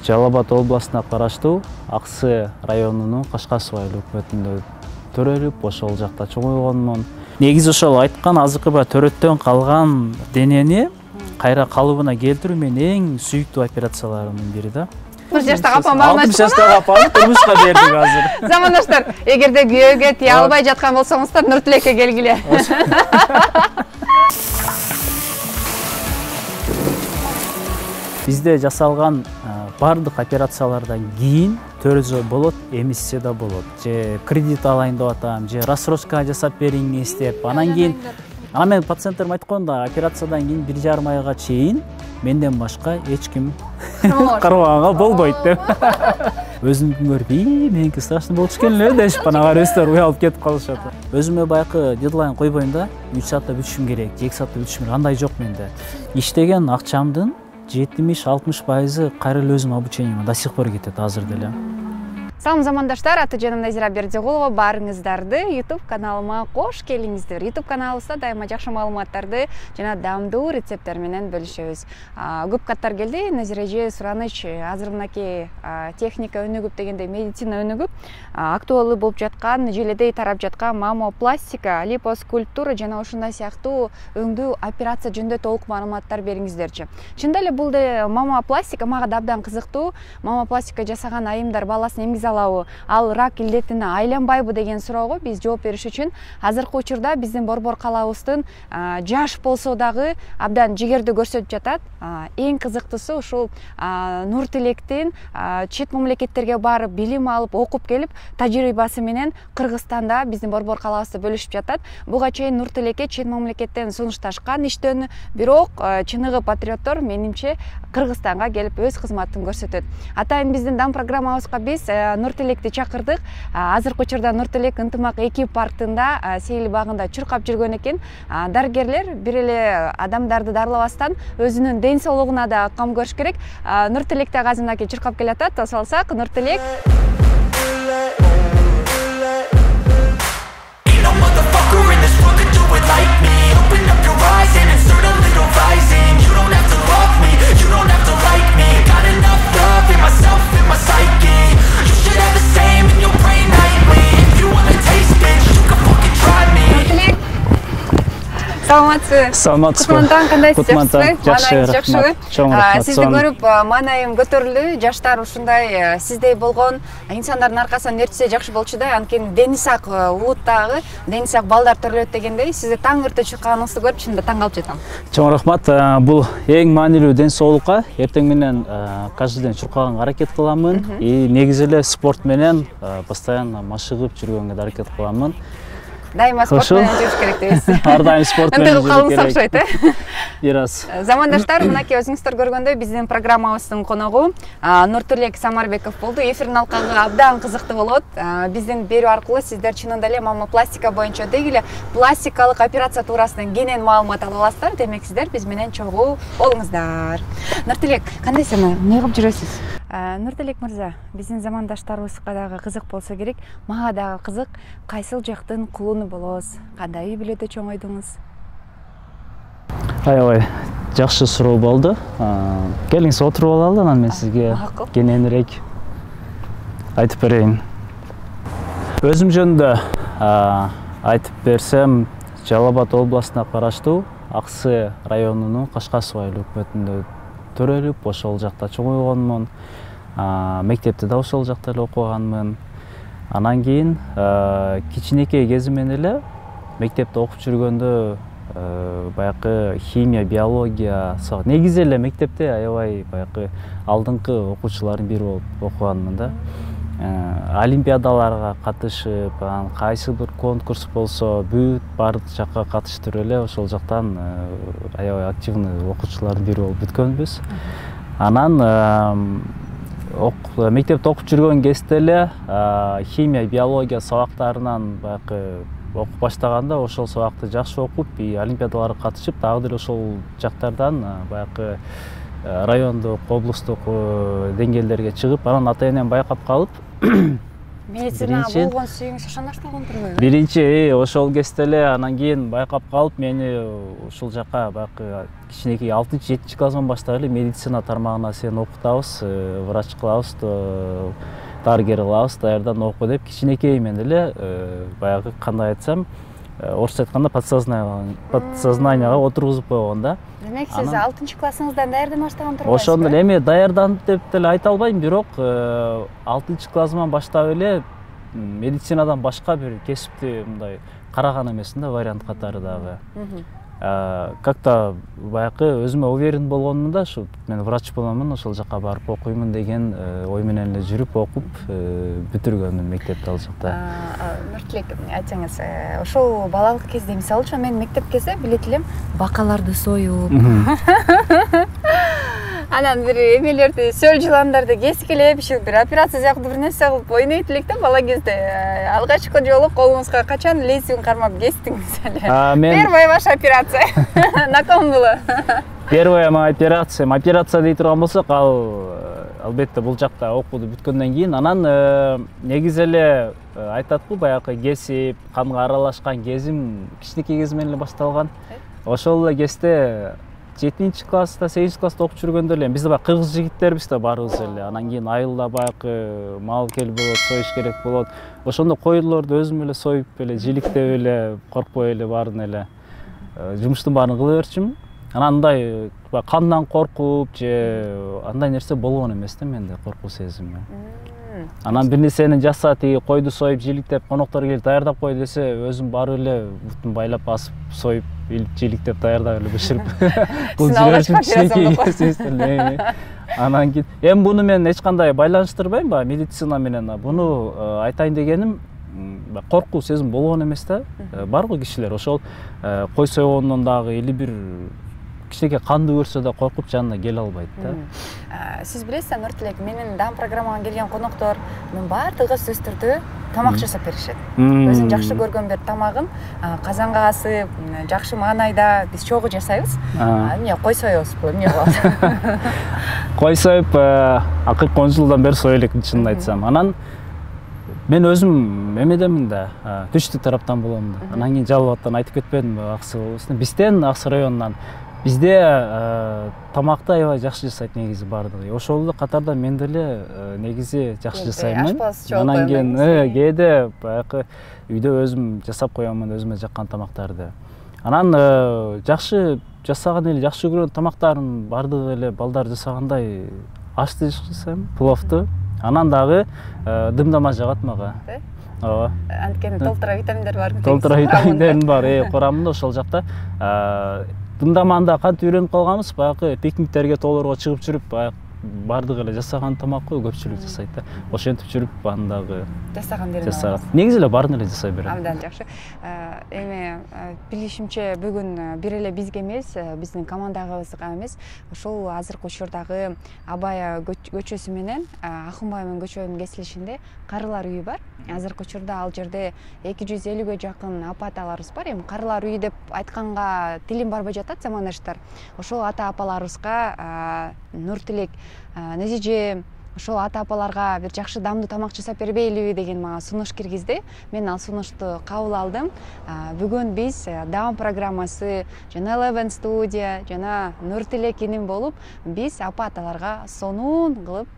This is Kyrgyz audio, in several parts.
Жалал Абад областына караштуу Аксы районунун Кашкасуу айыл өкмөтүндө төрөлүп, ошол жакта чоңойгонмун. Негизи ошол айткан азыркы төрөттөн калган денени кайра калыбына келтирүү менин эң сүйүктүү операцияларымдын бири да. 60 жаштагы апам 60 жаштагы апаны турмушка бердик азыр. Замандаштар, эгерде күйөөгө тие албай жаткан болсоңуздар, Нуртилекке келгиле. Бизде жасалган бардык операциялардан кийин төрөзө болот, эмиссе да болот. Же кредит алайын деп атам, же рассрочка жасап бериңиз деп. Анан кийин мен пациенттерим айтканда, операциядан кийин 1,5 айга чейин менден башка эч ким карабаганга болбойт деп. Өзүмдүн көрүп, меники страшно болуп экен эле дешип, анага өздөрү уялып кетип калышат. Өзүмө баягы дедлайн койбойм да, 3 саатта бүтүшүм керек, 2 саатта бүтүшүм керек, андай жок менде. Иштеген акчамдын 70-60% кайра эле өзүмдүн обучениеме до сих пор кетет азыр деле. Салам замандаштар, аты жаным Назира Бердигулова, барыңыздарды YouTube каналыма кош келиңиздер. YouTube каналыбызда дайыма жакшы маалыматтарды жана дамдуу рецепттер менен бөлүшөбүз. Көп каттар келди. Назира эже сураныч азыр мынакей техника өнүгүп дегенде медицина өнүгүп, актуалдуу болуп жаткан, желедей тарап жаткан мамопластика, липоскультура жана ушундай сыяктуу өңдүү операция жөнүндө толук маалыматтар бериңиздерчи. Чындап эле бул мамопластика мага да абдан кызыктуу. Мамопластика жасаган айымдар баласын эмгизе алабы, ал рак илдетине айланбайбы деген суроого биз жооп бериш үчүн азыркы учурда биздин борбор калабыбыздын жаш болсо дагы абдан жигерди көрсөтүп жатат. Эң кызыктуусу ушул Нуртилектин чет мамлекеттерге барып билим алып, окуп келип, тажрыйбасы менен Кыргызстанда биздин борбор калабыбызда бөлүшүп жатат. Буга чейин Нуртилекке чет мамлекеттен сунушташкан иштөөнү, бирок чыныгы патриоттор менимче Кыргызстанга келип өз кызматын көрсөтөт. Атайын биздин дам программабызга биз Нуртилекти чакырдык. Азыркы учурда Нуртилек ынтымак 2 паркында сейил багында чуркап жүргөн экен. Дарыгерлер бир эле адамдарды дарылабастан өзүнүн ден соолугуна да кам көрүш керек. Нуртилек да азыркы чуркап келатат. Тосуп алсак, Нуртилек. Саламатсызбы. Кутмантан кандайсыз? Жакшы, рахмат. Сизди көрүп маанайым көтөрүлдү. Жаштар ушундай сиздей болгон инсандардын аркасынан эртсе жакшы болчу да. Анткени дени сак улуттагы, дени сак балдар төрөлөт дегендей, сизди таң эрте чыкканыңызды көрүп чынында таң калып жатам. Чоң рахмат. Бул эң маанилүү ден соолукка эртең менен каждый день чуркаганга аракет кыламын. Негизи эле спорт менен постоянно машыгып жүргөнгө аракет кыламын. Дайыма спорт менен жүрүш керек дейсиз. Ар дайым спорт менен жүрүш керек. Бир аз. Замандаштар, мынакей өзүңүздөр көргөндөй биздин программабыздын коногу Нуртилек Самарбеков болду. Эфирдин алкагы абдан кызыктуу болот. Биздин берүү аркылуу сиздер чынында эле мамопластика боюнча деги эле пластикалык операция туурасында кенен маалымат ала аласыздар. Демек сиздер биз менен чогуу болуңуздар. Нуртилек, кандайсыз? Эмне кылып жүрөсүз? Нуртилек мырза, биздин замандаштарыбызга дагы кызык болсо керек. Мага дагы кызык, кайсыл жактын кулуну болосуз? Кандай үй бүлөдө чоңойдуңуз? Аябай жакшы суроо болду. Келиңиз отуруп алалы, анан мен сизге кененирээк айтып берейин. Өзүм жөнүндө айтып берсем, Жалал Абад областына караштуу Аксы районунун Кашкасуу айыл өкмөтүндө төрөлүп, ошол жакта чоңойгонмун. Мектепте да ошол жакта эле окуганмын. Анан кийин кичинекей кезимен эле мектепте окуп жүргөндө баягы химия, биология, негизи эле мектепте аябай баягы алдыңкы окуучулардын бири болуп окуганмын да. Олимпиадаларга катышып, кайсы бир конкурс болсо, бүт бардык жакка катыштырып эле ошол жактан аябай активный окуучулардын бири болуп бүткөнбүз. Анан мектепте окуп жүргөн кезде эле химия, биология сабактарынан баягы окуп баштаганда ошол сабакты жакшы окуп, олимпиадаларга катышып, дагы деле ошол жактардан баягы райондук, облустук деңгээлдерге чыгып, анан ата-энем байкап калып, Медицина болгон сүйүңүз ошондо башталган турбайбы? Биринчи ошол кезде эле анан кийин байкап калып мени ушул жака баягы кичинекей 6-7 класстан баштап эле медицина тармагына сени окутабыз, врач кылабыз, дарыгер кылабыз, даярдан оку деп кичинекейимен эле баягы кандай айтсам, орусча айтканда подсознанияга отургузуп койгон да. Демек сиз 6-классыңыздан даярдан баштаган турбайсызбы? Ошондо эми даярданып деп деле айта албайм, бирок 6-классыман баштап эле медицинадан башка бир кесипти мындай караган эмесмин да, вариант катары дагы. Как-то баягы өзүмө уверен болгонмун да, ушу мен врач боломун, ошол жака барып окуймун деген ой менен эле жүрүп окуп бүтүргөнмүн мектепти ал жакта. Нуртилек, айтсаңыз, ошол балалык кезде, мисалы үчүн мен мектеп кезде билет элем, бакаларды союп, анан бир эмелерди, сөл жыландарды кескилеп, бир операция сыяктуу бир нерсе кылып ойнойт элек да бала кезде. Алгачкы жолу колуңузга качан лезвиен кармап кестиңиз эле? Первая ваша операция. На ком было? Первая моя операция. Операция дей турган болсок, албетте бул жакта окууду бүткөндөн кийин анан негизи эле айтатпы, баягы кесип, канга аралашкан кезим кичинекей кезимден эле башталган. Ошол эле кезде 7-класста, 8-класста окуп жүргөндө эле биз да кыргыз жигиттербиз да баарыбыз эле. Анан кийин айылда баягы мал келип болот, союш керек болот. Ошондо койлорду өзүм эле союп эле, жиликтеп эле, коркпой эле баарын эле жумуштун баарын кыла берчүмүн. Анан андай кандан коркуп же андай нерсе болгон эмес да менде, коркуу сезими. Анан бир нерсени жаса, тиги койду союп, жиликтеп, коноктор келип даярдап кой десе, өзүм барып эле бутун байлап басып, союп, жиликтеп даярдап эле бышырып. Бул жиберчү. Анан кийин эми буну мен эч кандай байланыштырбайм ба медицина менен. Буну айтайын дегеним, коркуу сезим болгон эмес да. Бар го кишилер ошол кой сойгондон дагы или бир кичинекей канды көрсө да коркуп жанына келе албайт да. Сиз билесиз, Нуртилек, менин дан программага келген коноктор баардыгы сөзсүз түрдө тамак жасап беришет. Өзүн жакшы көргөн бир тамагын казанга асып, жакшы маанайда биз чогуу жасайбыз. Эмне кой соебузбу, эмне кылабыз? Кой союп, акыркы 10 жылдан бери сое элек, чынын айтсам. Анан мен өзүм эмедемин да, түштүк тараптан боломун да. Анан кийин жалбаттан айтып кетпедимби, бизден, Аксы районунан бизде тамакты аябай жакшы жасайт негизи баардыгы. Ошол эле катарда мен деле негизи жакшы жасаймын. Анан кийин кээде баягы үйдө өзүм жасап коёмун, өзүмө жаккан тамактарды. Анан жакшы жасаган эле, жакшы көргөн тамактарын баардыгы эле балдар жасагандай ашты жасайм, пловду. Анан дагы дымдама жагат мага. Ооба. Анткени толтура витаминдер бар. Толтура витаминдер бар, курамында ошол жакта. Дымдаманда кантип үйрөнүп калганбыз, баягы пикниктерге, тоолорго чыгып жүрүп, баардыгы эле жасаган тамак кой, көпчүлүк жасайт да. Ошентип жүрүп андагы жасагандерин жасагат. Негизи эле баарын эле жасай берем. Абдан жакшы. Эми билишимче бүгүн бир эле бизге эмес, биздин командабызга эмес, ошол азыркы учурдагы Абая көчөсү менен Акынбай көчөнүн кесилишинде карылар үйү бар. Азыркы учурда ал жерде 250ге жакын апа аталарыбыз бар. Эми карылар үйү деп айтканга тилим барбай жатат замандаштар. Ошол ата апаларыбызга Нуртилек Незиже ошол ата апаларга бир жакшы дамдуу тамак жасап бербейлиби деген мага сунуш киргизди. Мен ал сунушту кабыл алдым. Бүгүн биз Даун программасы жана Eleven студия жана Нуртилек иним болуп, биз апа аталарга сонун кылып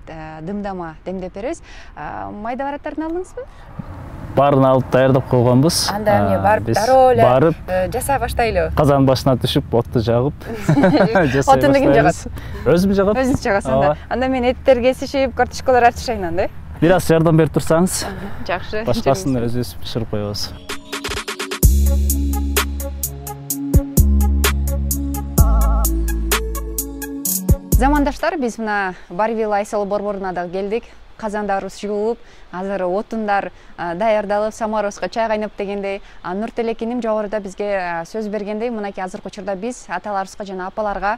дымдама демдеп беребиз. Майда бараттарын алдыңызбы? Баарын алып даярдап койгонбуз. Анда эмне барып, дароо эле жасай баштайлы. Казан башына түшүп, отту жагып, Отун ким жагат? Өзүм жагат. Өзүңүз жагасыз. Анда мен эттер кесишип, картошкалар артышайын анда. Бир аз жардам берип турсаңыз. Жакшы. Башкасын өзүбүз бышырып коебуз. Замандаштар, биз мына Барвил Айсалы борборуна да келдик. Казандарыбыз жуулуп, азыр отундар даярдалып, саморозго чай кайнап дегендей, Нуртилек иним жогоруда бизге сөз бергендей, мынакей азыркы учурда биз аталарыбызга жана апаларга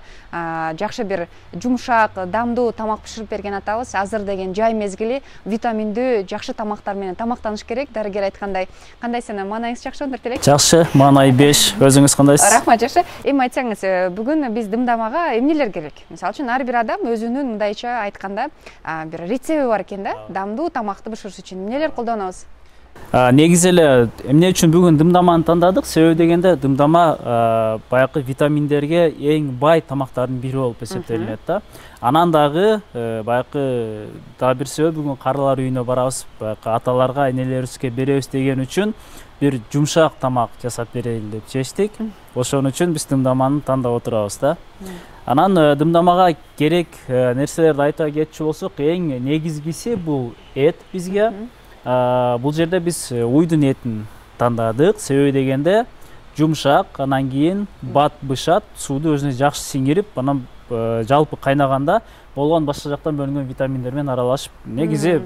жакшы бир жумшак, дамдуу тамак бышырып берген атабыз. Азыр деген жай мезгили, витаминдүү, жакшы тамактар менен тамактаныш керек. Дарыгер айткандай, кандайсың, маанайыңыз жакшыбы Нуртилек? Жакшы, маанай 5. Өзүңүз кандайсыз? Рахмат, жакшы. Эми айтсаңыз, бүгүн биз дымдамага эмнелер керек? Мисалы үчүн ар бир адам өзүнүн мындайча айтканда бир рецеби бар экен да. Дамдуу тамакты бышырыш үчүн эмнелер колдонобуз? Негизи эле эмне үчүн бүгүн дымдаманы тандадык? Себеби дегенде дымдама баягы витаминдерге эң бай тамактардын бири болуп эсептелинет да. Анан дагы баягы дагы бир себеп бүгүн карылар үйүнө барабыз, баягы аталарга, энелерибизге беребиз деген үчүн бир жумшак тамак жасап берели деп чечтик. Ошон үчүн биз дымдаманы тандап отурабыз да. Анан дымдамага керек нерселерди айта кетчү болсок, эң негизгиси бул эт бизге. Бул жерде биз уйдун этин тандадык. Себеби дегенде жумшак, анан кийин бат бышат, сууду өзүнө жакшы сиңирип, анан жалпы кайнаганда болгон башка жактан бөлүнгөн витаминдер менен аралашып, негизи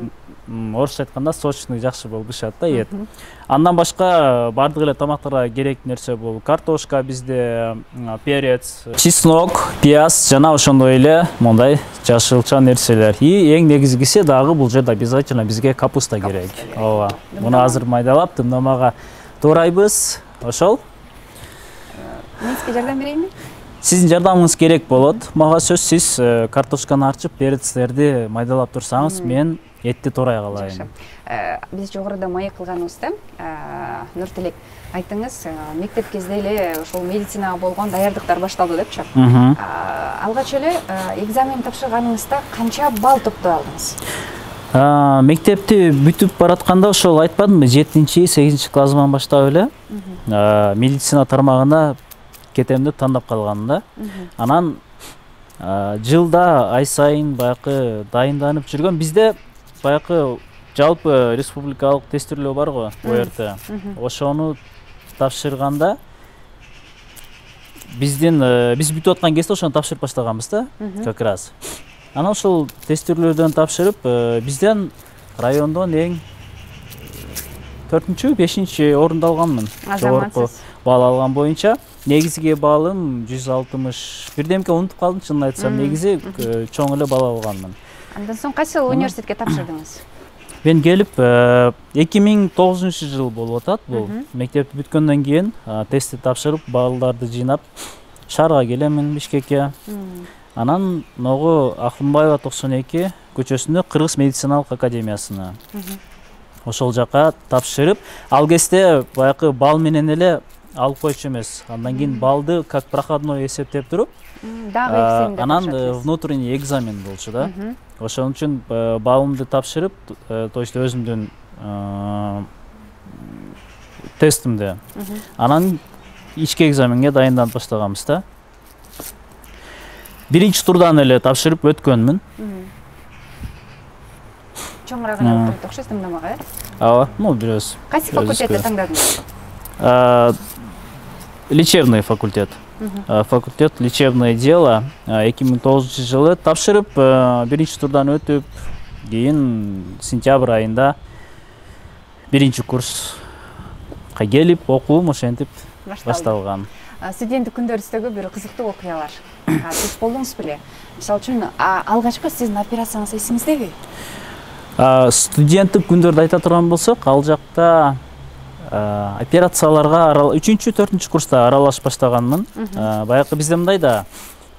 орусча айтканда сочный жакшы болуп бышат да эт. Андан башка бардык эле тамактарга керек нерсе бул картошка бизде, перец, чеснок, пияз жана ошондой эле мондай жашылча нерселер. И эң негизгиси дагы бул жерде обязательно бизге капуста керек. Ооба. Муну азыр майдалап дымдамага туурайбыз. Ошол. Мен сизге жардам берейинби? Сиздин жардамыңыз керек болот. Мага сөз, сиз картошканы арчып, перецтерди майдалап турсаңыз, мен этти туурай калайын. Биз жогоруда маек кылганыбызда, Нуртилек, айтыңыз, мектеп кезде эле ошол медицинага болгон даярдыктар башталды депчи. Алгач эле экзамен тапшырганыңызда канча балл топтоп алдыңыз? Мектепти бүтүп баратканда ошол айтпадымбы, 7-8 классынан баштап эле медицина тармагына кетем деп тандап калганым да. Анан жылда ай сайын баягы дайынданып жүргөн. Бизде баягы жалпы республикалык тестирлөө бар го, ОРТ. Ошону тапшырганда биз бүтүп аткан кезде ошону тапшырып баштаганбыз да, как раз. Анан ошол тестирлөөдөн тапшырып, бизден райондон эң 4-5 орунду алганмын. Жогорку балл алган боюнча. Негизги баллым 160. Бирдемке унутуп калдым, чынын айтсам. Негизи чоң эле балл алганмын. Андан соң кайсы университетке тапшырдыңыз? Мен келип 2009-жыл болуп атат бул. Мектепти бүткөндөн кийин тестти тапшырып, баллдарды жыйнап шаарга келемин, Бишкекке. Анан Ногу Акмамбаева 92 көчөсүндө Кыргыз медициналык академиясына. Ошол жака тапшырып, ал кезде баягы балл менен эле алып койчу эмес. Андан кийин баллды как проходной эсептеп туруп, анан внутренний экзамен болчу да. Ошон үчүн баллымды тапшырып, то есть өзүмдүн тестимди. Анан ички экзаменге дайынданып баштаганбыз да. Биринчи турдан эле тапшырып өткөнмүн. Чоңураак эле отуруп окшойт дымдамага, Ооба, бирөөз. Кайсы факультетти таңдадыңыз? Лечебный факультет. Факультет лечебное дело 2009-жылы тапшырып, биринчи турдан өтүп, кийин сентябрь айында биринчи курска келип, окуум ошентип башталган. Студенттик күндөрүңүздөгү бир кызыктуу окуялар. Сиз болдуңуз беле? Мисалы үчүн, алгачкы сиздин операцияңыз эсиңиздеби? Студенттик күндөрдү айта турган болсок, ал жакта операцияларга 3-4 курста аралашып баштаганмын. Баягы бизде мындай да,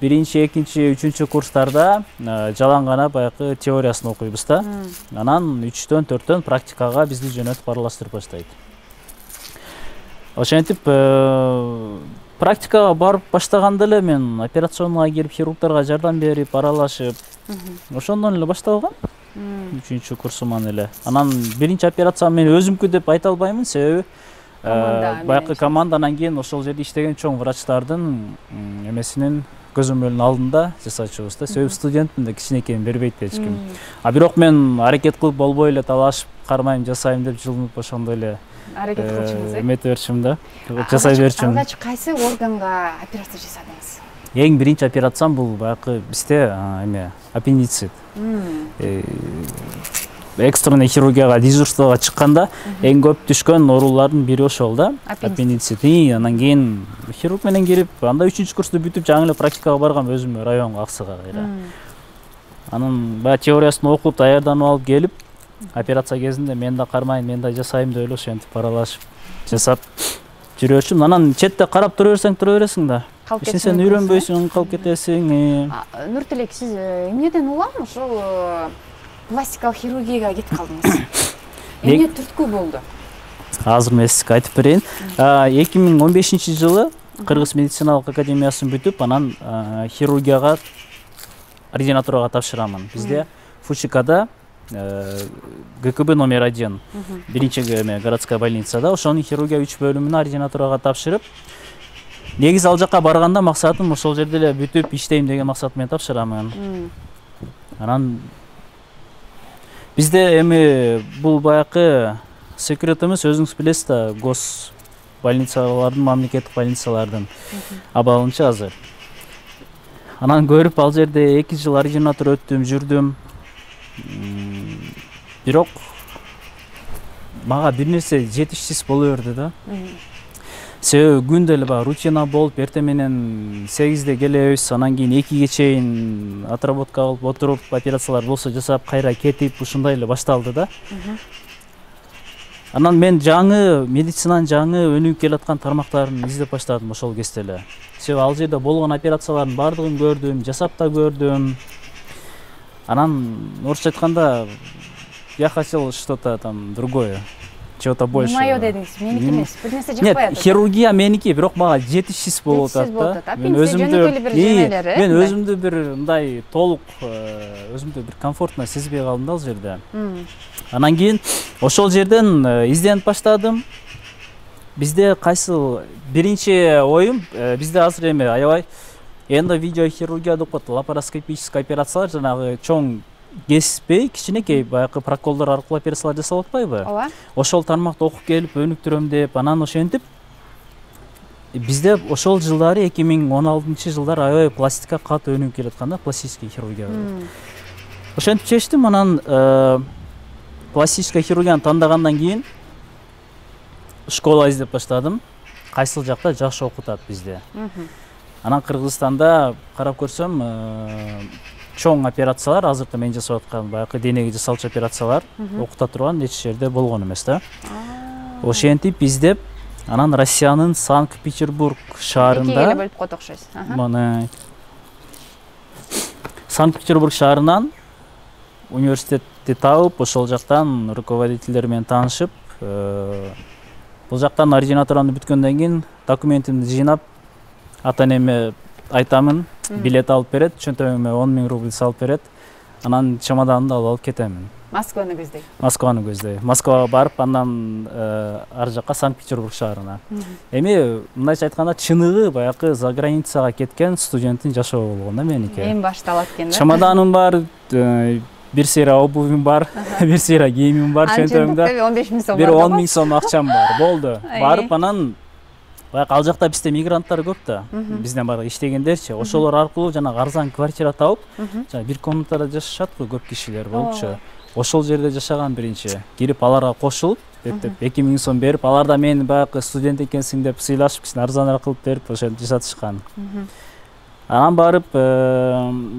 1-2, 3 курстарда жалаң гана баягы теориясын окуйбуз да. Анан 3-4 практикага бизди жөнөтүп аралаштырып баштайт. Ошентип практикага барып баштаганда эле мен операционга кирип, хирургдарга жардам берип, аралашып, ошондон эле башталган. 3 курсуман эле. Анан биринчи операция мен өзүмкү деп айта албаймын, себеби баягы команданан кийин ошол жерде иштеген чоң врачтардын эмесинин көзөмөлүнүн алдында жасачубуз да. Себеби студентмин да, кичинекейин бербейт эч ким. Бирок мен аракет кылып болбой эле талашып, кармайм, жасайм деп жылынып ошондой эле аракет кылчумуз, эмете берчүм да. Жасай берчүм. Алгач кайсы органга операция жасадыңыз? Эң биринчи операциям бул баягы бизде аппендицит. Экстренный хирургияга дежурствого чыкканда эң көп түшкөн оорулардын бири ошол да, аппендицит. Анан кийин хирург менен кирип, анда 3-курсту бүтүп жаңы эле практикага баргам өзүм районго Аксыга кайра. Анан баягы теориясын окуп, даярданып алып келип, операция кезинде мен да кармайм, мен да жасайм деп эле ошентип аралашып жасап жүрө берчүм. Анан четте карап тура бересиң да. Сен үйрөнбөйсүң, калып кетесиң. Нуртилек, сиз эмнеден улам ошол пластикалык хирургияга кетип калдыңыз? Эмне түрткү болду? Азыр мен сизге айтып берейин. 2015-жылы Кыргыз медициналык академиясын бүтүп, анан хирургияга ординатурага тапшырамын. Бизде ФУЧКда ГКБ номер 1, биринчи городская больницада, ошонун хирургия 3 бөлүмүнө ординатурага тапшырып, негизи ал жакка барганда максатым ошол жерде эле бүтүп иштейм деген максат менен тапшырамын. Анан бизде эми бул баягы секретimiz өзүңүз билесиз да, гос больницалардын, мамлекеттик больницалардын абалынча азыр. Анан көрүп ал жерде 2 жыл ординатура өттүм, жүрдүм. Бирок мага бир нерсе жетишсиз боло берди да. Себеби күндө эле баягы рутина болуп, эртең менен 8-де келебиз, анан кийин 2-ге чейин отработка кылып отуруп, операциялар болсо жасап, кайра кетип, ушундай эле башталды да. Анан мен жаңы медицинанын жаңы өнүгүп келаткан тармактарын издеп баштадым ошол кезде эле. Себеби ал жерде болгон операциялардын бардыгын көрдүм, жасап да көрдүм. Анан орусча айтканда я хотел что-то там другое, чего-то больше. Моё дедиңиз, меники эмес, бир нерсе жакпай атат. Нет, хирургия меники, бирок мага жетишсиз болуп атат да. Мен өзүмдү бир мындай толук, өзүмдү бир комфортно сезбей калдым да ал жерде. Анан кийин ошол жерден изденип баштадым. Бизде кайсыл биринчи оюм, бизде азыр эми аябай эндовидеохирургия деп коет, лапароскопический операциялар, жанагы чоң кеспей, кичинекей баягы проколдор аркылуу операциялар жасалып атпайбы? Ооба. Ошол тармакты окуп келип, өнүктүрөм деп, анан ошентип бизде ошол жылдары 2016-жылдар аябай пластика катуу өнүгүп келаткан да, пластический хирургия. Ошентип чечтим, анан пластический хирургияны тандагандан кийин школа издеп баштадым. Кайсыл жакта жакшы окутат бизде. Анан Кыргызстанда карап көрсөм, чоң операциялар, азыркы мен жасап аткан баягы денеге жасалчу операциялар окута турган эч жерде болгон эмес да. Ошентип издеп, анан Россиянын Санкт-Петербург шаарында экиге бөлүп койдук окшойсуз. Мына Санкт-Петербург шаарынан университетти табып, ошол жактан руководителдер менен таанышып, бул жактан ординатураны бүткөндөн кийин документимди жыйнап, ата-энеме айтамын, билет алып берет, чөнтөгүмө 10 000 рубль салып берет. Анан чемоданымды алып кетемин. Москваны көздөй. Москваны көздөй. Москвага барып, андан ар жакка Санкт-Петербург шаарына. Эми мындайча айтканда чыныгы баягы за границага кеткен студенттин жашоо болгон да меники. Эми башталат экен да. Чемоданым бар, бир сыйра обувим бар, бир сыйра кийимим бар, чөнтөгүмдө 15 000 сом бар. Бир 10 000 сом акчам бар. Болду. Барып анан баягы ал жакта бизде мигранттар көп да. Бизден бара иштегендерчи, ошолор аркылуу жана арзан квартира табып, жана бир комнатада жашашат го көп кишилер болчу. Ошол жерде жашаган биринчи. Кирип аларга кошулуп, 2 000 сом берип, алар да мени баягы студент экенсиң деп сыйлашып, кичине арзаныраак кылып берип, ошентип жашатышкан. Анан барып,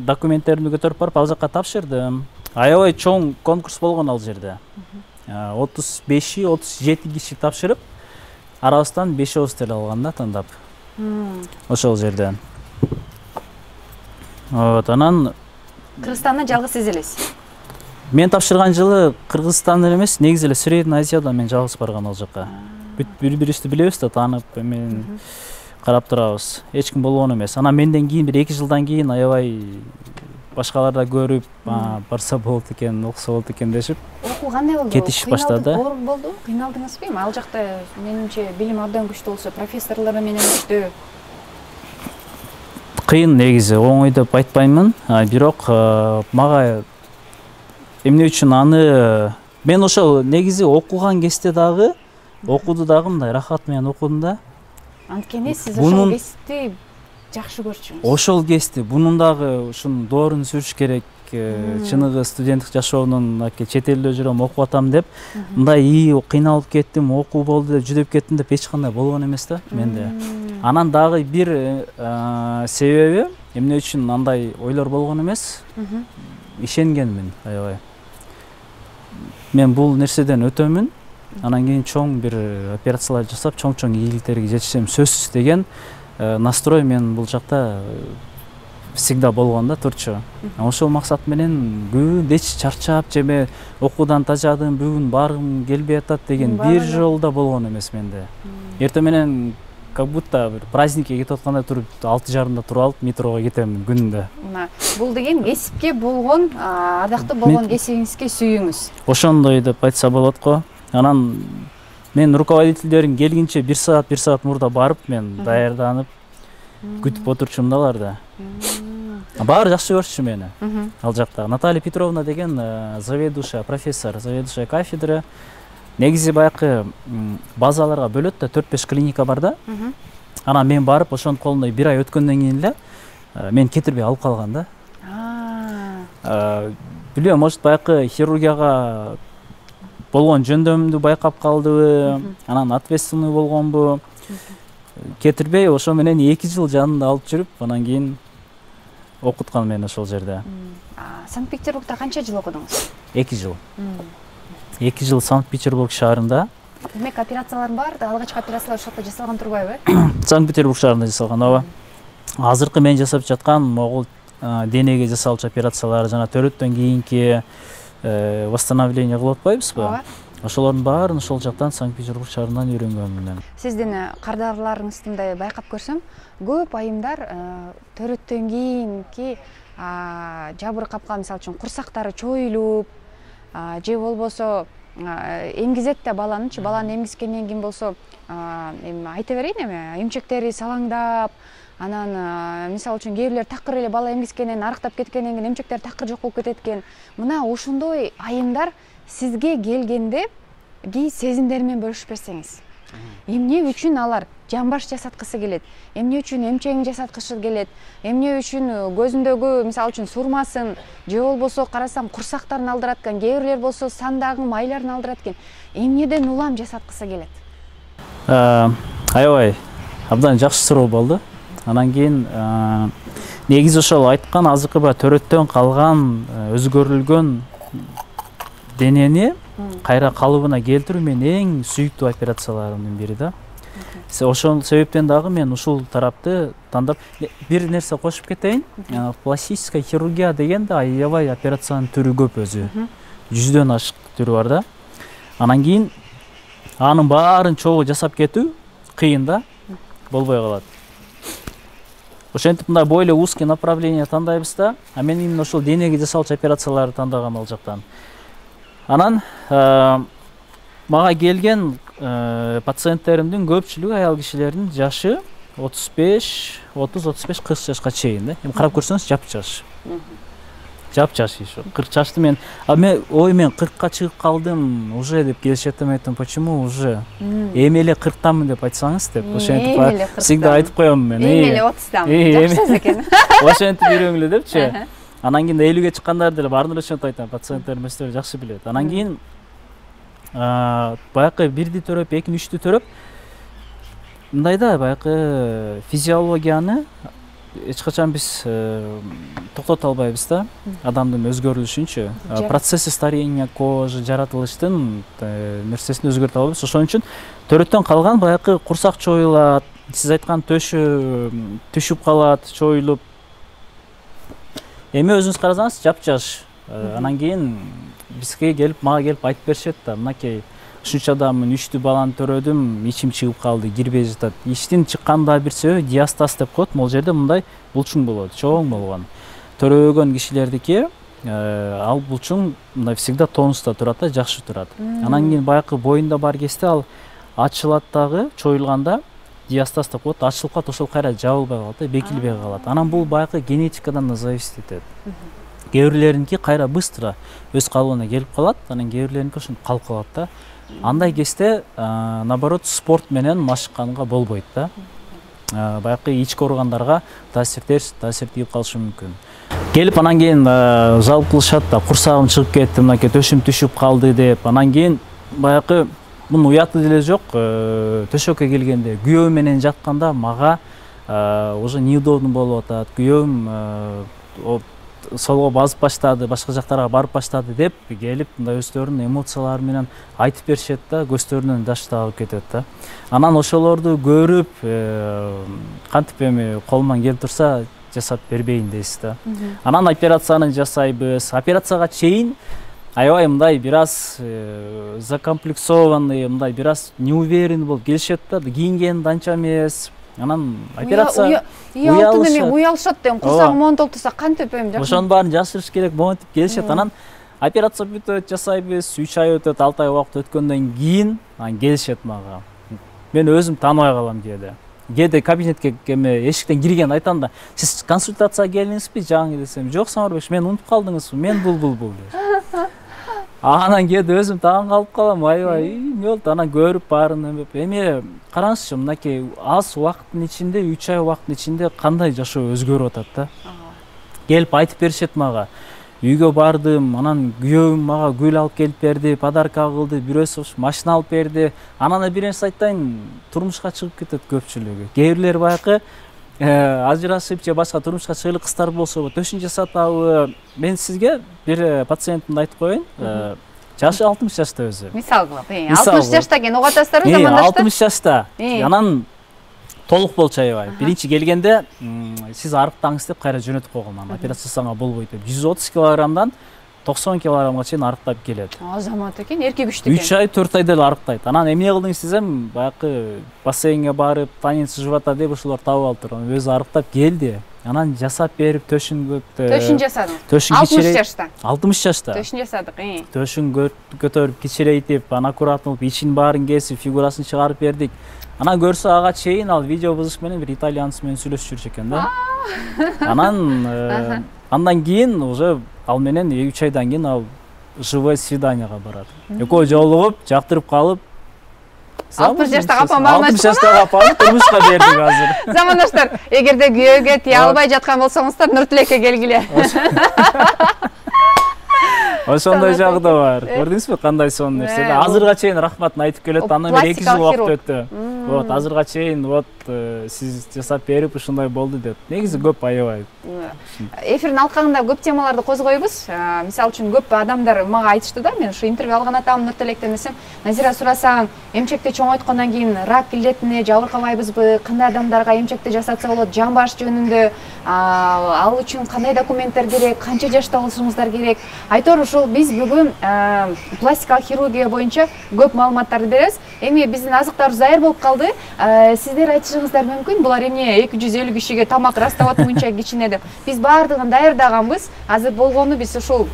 документтеримди көтөрүп барып, ал жакка тапшырдым. Аябай чоң конкурс болгон ал жерде. 35-37 киши тапшырып, арабыздан 5 теле алган да тандап. Ошол жерден. Анан Кыргызстанда жалгыз сиз элесиз. Мен тапшырган жылы Кыргызстанда эмес, негизи эле Средний Азиядан мен жалгыз барган ал жакка. Бири-бирибизди билебиз да, таанып, мен карап турабыз. Эч ким болгон эмес. Анан менден кийин бир 2 жылдан кийин аябай башкаларда көрүп, барса болот экен, окуса болот экен дешип. Окуу кандай болду? Кетишип баштады. Оор болду? Кыйналдыңызбы? Ал жакта менимче билим абдан күчтүү болсо, профессорлор менен күчтүү. Кыйын негизи, оңой деп айтпаймын. Бирок мага эмне үчүн аны мен ошол негизи окуган кезде дагы, окууду дагы мындай рахат менен окудум да. Анткени сиз ошол кесипти жакшы көрчүңүз. Ошол кесипти, бунун дагы ушунун доорун сүрүш керек. Чыныгы студенттик жашоонун чет элде жүрөм, окуп атам деп, мындай кыйналып кеттим, окуу болду деп жүдөп кеттим деп эч кандай болгон эмес да менде. Анан дагы бир себеби эмне үчүн андай ойлор болгон эмес? Ишенгенмин аябай. Мен бул нерседен өтөмүн, анан кийин чоң бир операциялар жасап, чоң-чоң ийгиликтерге жетишем сөзсүз деген настрой мен бул жакта всегда болгон да турчу. Ошол максат менен күн эч чарчап жеме окуудан тажадым, бүгүн баргым келбей атат деген бир жолда болгон эмес менде. Эртең менен как будто бир праздникке кетип атканда туруп 6:30да туруп алып метрого кетемин күнүндө. Бул деген кесипке болгон, адактуу болгон кесибиңизге сүйүңүз. Ошондой деп айтса болот го. Анан мен руководительдерим келгенче 1 саат мурда барып мен даярданып күтүп отурчумун да аларда. Баары жакшы көрчү мени. Ал жакта Наталья Петровна деген заведующая, профессор, заведующая кафедры. Негизи баягы базаларга бөлөт да 4-5 клиника бар да. Анан мен барып ошонун колунда 1 ай өткөндөн кийин эле мен кетирбей алып калган да. Билбейм, может баягы хирургияга болгон жөндөмдү байкап калдыбы, анан ответственный болгонбу. Кетирбей ошо менен 2 жыл жанында алып жүрүп, анан кийин окуткан мен ошол жерде. Санкт-Петербургда канча жыл окудуңуз? 2 жыл. 2 жыл Санкт-Петербург шаарында. Демек операциялардын баары да алгачкы операциялар ошол жакта жасалган турбайбы? Санкт-Петербург шаарында жасалган, ооба. Азыркы мен жасап жаткан могул денеге жасалчу операциялар, жана төрөттөн кийинки восстановление кылып атпайбызбы? Ошолордун баарын ошол жактан Санкт-Петербург шаарынан үйрөнгөнмүн мен. Сиздин кардарларыңызды мындай байкап көрсөм, көп айымдар төрөттөн кийинки жабыр капкан, мисалы үчүн курсактары чоюлуп, же болбосо эмгизет да баланычы, баланы эмгизгенден кийин болсо айта берейин эми, эмчектери салаңдап, анан мисалы үчүн кээ бирлер такыр эле бала эмгизгенден арыктап кеткенден кийин эмчектер такыр жок болуп кетет экен. Мына ошондой айымдар сизге келгенде кээ сезимдери менен бөлүшүп берсеңиз. Эмне үчүн алар жамбаш жасаткысы келет? Эмне үчүн эмчегин жасаткысы келет? Эмне үчүн көзүндөгү мисалы үчүн сурмасын, же болбосо карасам курсактарын алдырат экен, кээ бирлер болсо сандагы майларын алдырат экен. Эмнеден улам жасаткысы келет? Аябай абдан жакшы суроо болду. Анан кийин негизи ошол айткан азыркы төрөттөн калган өзгөрүлгөн денени кайра калыбына келтирүү менин эң сүйүктүү операцияларымдын бири да. Ошол себептен дагы мен ушул тарапты тандап, бир нерсе кошуп кетейин. Пластическая хирургия деген да аябай операциянын түрү көп өзү. 100дөн ашык түрү бар да. Анан кийин анын баарын чогуу жасап кетүү кыйын да, болбой калат. Ошентип мындай бойлы узкий направление тандайбыз да, мен именно ошол денеге жасалчу операцияларды тандагам ал жактан. Анан мага келген пациенттеримдин көпчүлүгү аял кишилердин жашы 30, 40 жашка чейин да. Эми карап көрсөңүз жапжаш. Жапжаш ишо. 40 жашты мен 40ка чыгып калдым уже деп келишет. Мен айттым, почему уже? Эми эле 40тамын деп айтсаңыз деп. Ошентип всегда айтып коем мен. Эми эле 30тамын. Жакшы сөз экен. Ошентип үйрөнгүлө депчи. Анан кийин 50ге чыккандар деле баарын ошентип айтам. Пациенттерим өздөрү жакшы билет. Анан кийин баягы 1ди төрөп, 2-ни 3тү төрөп, мындай да баягы физиологияны эч качан биз токтото албайбыз да, адамдын өзгөрүлүшүнчү. Процессы старения кожи, жаратылыштын нерсесин өзгөртө албайбыз. Ошон үчүн төрөттөн калган баягы курсак чоюлат, сиз айткан түшүп калат, чоюлуп. Эми өзүңүз карасаңыз жапжаш. Анан кийин бизге келип, мага келип айтып беришет да, мынакей ушунча адаммын, 3тү баланы төрөдүм, ичим чыгып калды, кирбей жатат. Иштин чыкканда бир себеби диастаз деп коет. Могул жерде мындай булчуң болот, чоң болгон. Төрөгөн кишилердики ал булчуң мындай всегда тонуста турат да, жакшы турат. Анан кийин баягы боюнда бар кезде ал ачылат дагы, чоюлганда диастаз деп коет, ачылып калат, ошол кайра жабылбай калат да, бекилбей калат. Анан бул баягы генетикадан зависит этет. Кээ бирлеринки кайра быстро өз калыбына келип калат, анан кээ бирлеринки ошентип калып калат да. Андай кезде наоборот спорт менен машыкканга болбойт да. Баягы ички органдарга таасир тийип калышы мүмкүн. Келип анан кийин жалп кылышат да, курсагым чыгып кетти, мынакей төшүм түшүп калды деп. Анан кийин баягы мунун уяты деле жок. Төшөккө келгенде күйөөм менен жатканда мага уже неудобно болуп атат. Күйөөм солго басып баштады, башка жактарга барып баштады деп келип мындай өздөрүнүн эмоциялары менен айтып беришет да, көздөрүнөн жаш агып кетет да. Анан ошолорду көрүп, кантип эми колуман келип турса жасап бербейин дейсиз да. Анан операцияны жасайбыз. Операцияга чейин аябай мындай бир аз закомплексованный, мындай бир аз неуверен болуп келишет да. Кийингенди анча эмес. Анан операция уялышат дейм. Курсагым монтолуп турса кантип эми ошонун баарын жашырыш керек, монтип келишет. Анан операция бүтөт, жасайбыз, 3 ай өтөт, 6 ай убакыт өткөндөн кийин анан келишет мага. Мен өзүм тааныбай калам кээде кабинетке эшиктен кирген айтам да, сиз консультацияга келдиңизби жаңы десем, жок Самарбек, мен унутуп калдыңызбы, мен бул. Анан кээде өзүм таң калып калам, аябай эмне болду, анан көрүп баарын эми караңызчы, мынакей аз убакыттын ичинде, 3 ай убакыттын ичинде кандай жашоо өзгөрүп атат да. Келип айтып беришет мага. Үйгө бардым, анан күйөөм мага гүл алып келип берди, подарка кылды, бирөөсү машина алып берди. Анан бир нерсе айтайын, турмушка чыгып кетет көпчүлүгү. Кээ бирлер баягы ажырашып же башка турмушка чыгылы кыздар болсо, төшүн жасатабы. Мен сизге бир пациентимди айтып коеюн. Жашы 60 жашта өзү. Мисал кылып, 60 жашта экен, угатасыздарбы замандашта? 60 жашта. Анан толук болчу аябай. Биринчи келгенде сиз арыктаңыз деп кайра жөнөтүп койгон. Операция жасаганга болбойт деп. 130 килограммдан 90 килограммга чейин арыктап келет. Азамат экен, эрке күчтүү экен. 3 ай 4 айда эле арыктайт. Анан эмне кылдыңыз десем, баягы бассейнге барып, танец жубата деп ушулар табып алып турган. Өзү арыктап келди. Анан жасап берип, төшүн жасадыңыз. 60 жашта. 60 жашта. Төшүн жасадык. Төшүн көтөрүп, кичирейтип, аккуратно болуп, ичин баарын кесип, фигурасын чыгарып бердик. Анан көрсө ага чейин ал видео бузуш менен бир итальянец менен сүйлөшүп жүрчү экен да. Андан кийин уже ал менен 3 айдан кийин ал живое свиданияга барат. Экөө жолугуп, жактырып калып, 60 жаштагы апам 60 жаштагы апаны турмушка бердик азыр. Замандаштар, эгерде күйөөгө тие албай жаткан болсоңуздар, Нуртилекке келгиле. Ошондой жагы да бар. Көрдүңүзбү кандай сонун нерсе. Азырга чейин рахматын айтып келет. Андан бери 2 жыл убакыт өттү. Вот, азырга чейин сиз жасап берип ушундай болду деп. Негизи көп аябай. Эфирдин алкагында көп темаларды козгойбуз. Мисалы үчүн көп адамдар мага айтышты да, мен ушу интервью алган атам Нуртилектен десем, Назира сурасаң, эмчекти чоңойткондон кийин рак илетине жабыркабайбызбы, кандай адамдарга эмчекти жасатса болот, жан баш жөнүндө, ал үчүн кандай документтер керек, канча жашта болушуңуздар керек. Айтор ушул биз бүгүн пластикалык хирургия боюнча көп маалыматтарды беребиз. Эми биздин азыктарыбыз аяр болуп калды. Сиздер айтышыңыздар мүмкүн, булар эмне 250 кишиге тамак растават мынча кичине деп. Биз баардыгын даярдаганбыз. Азыр болгону биз ушул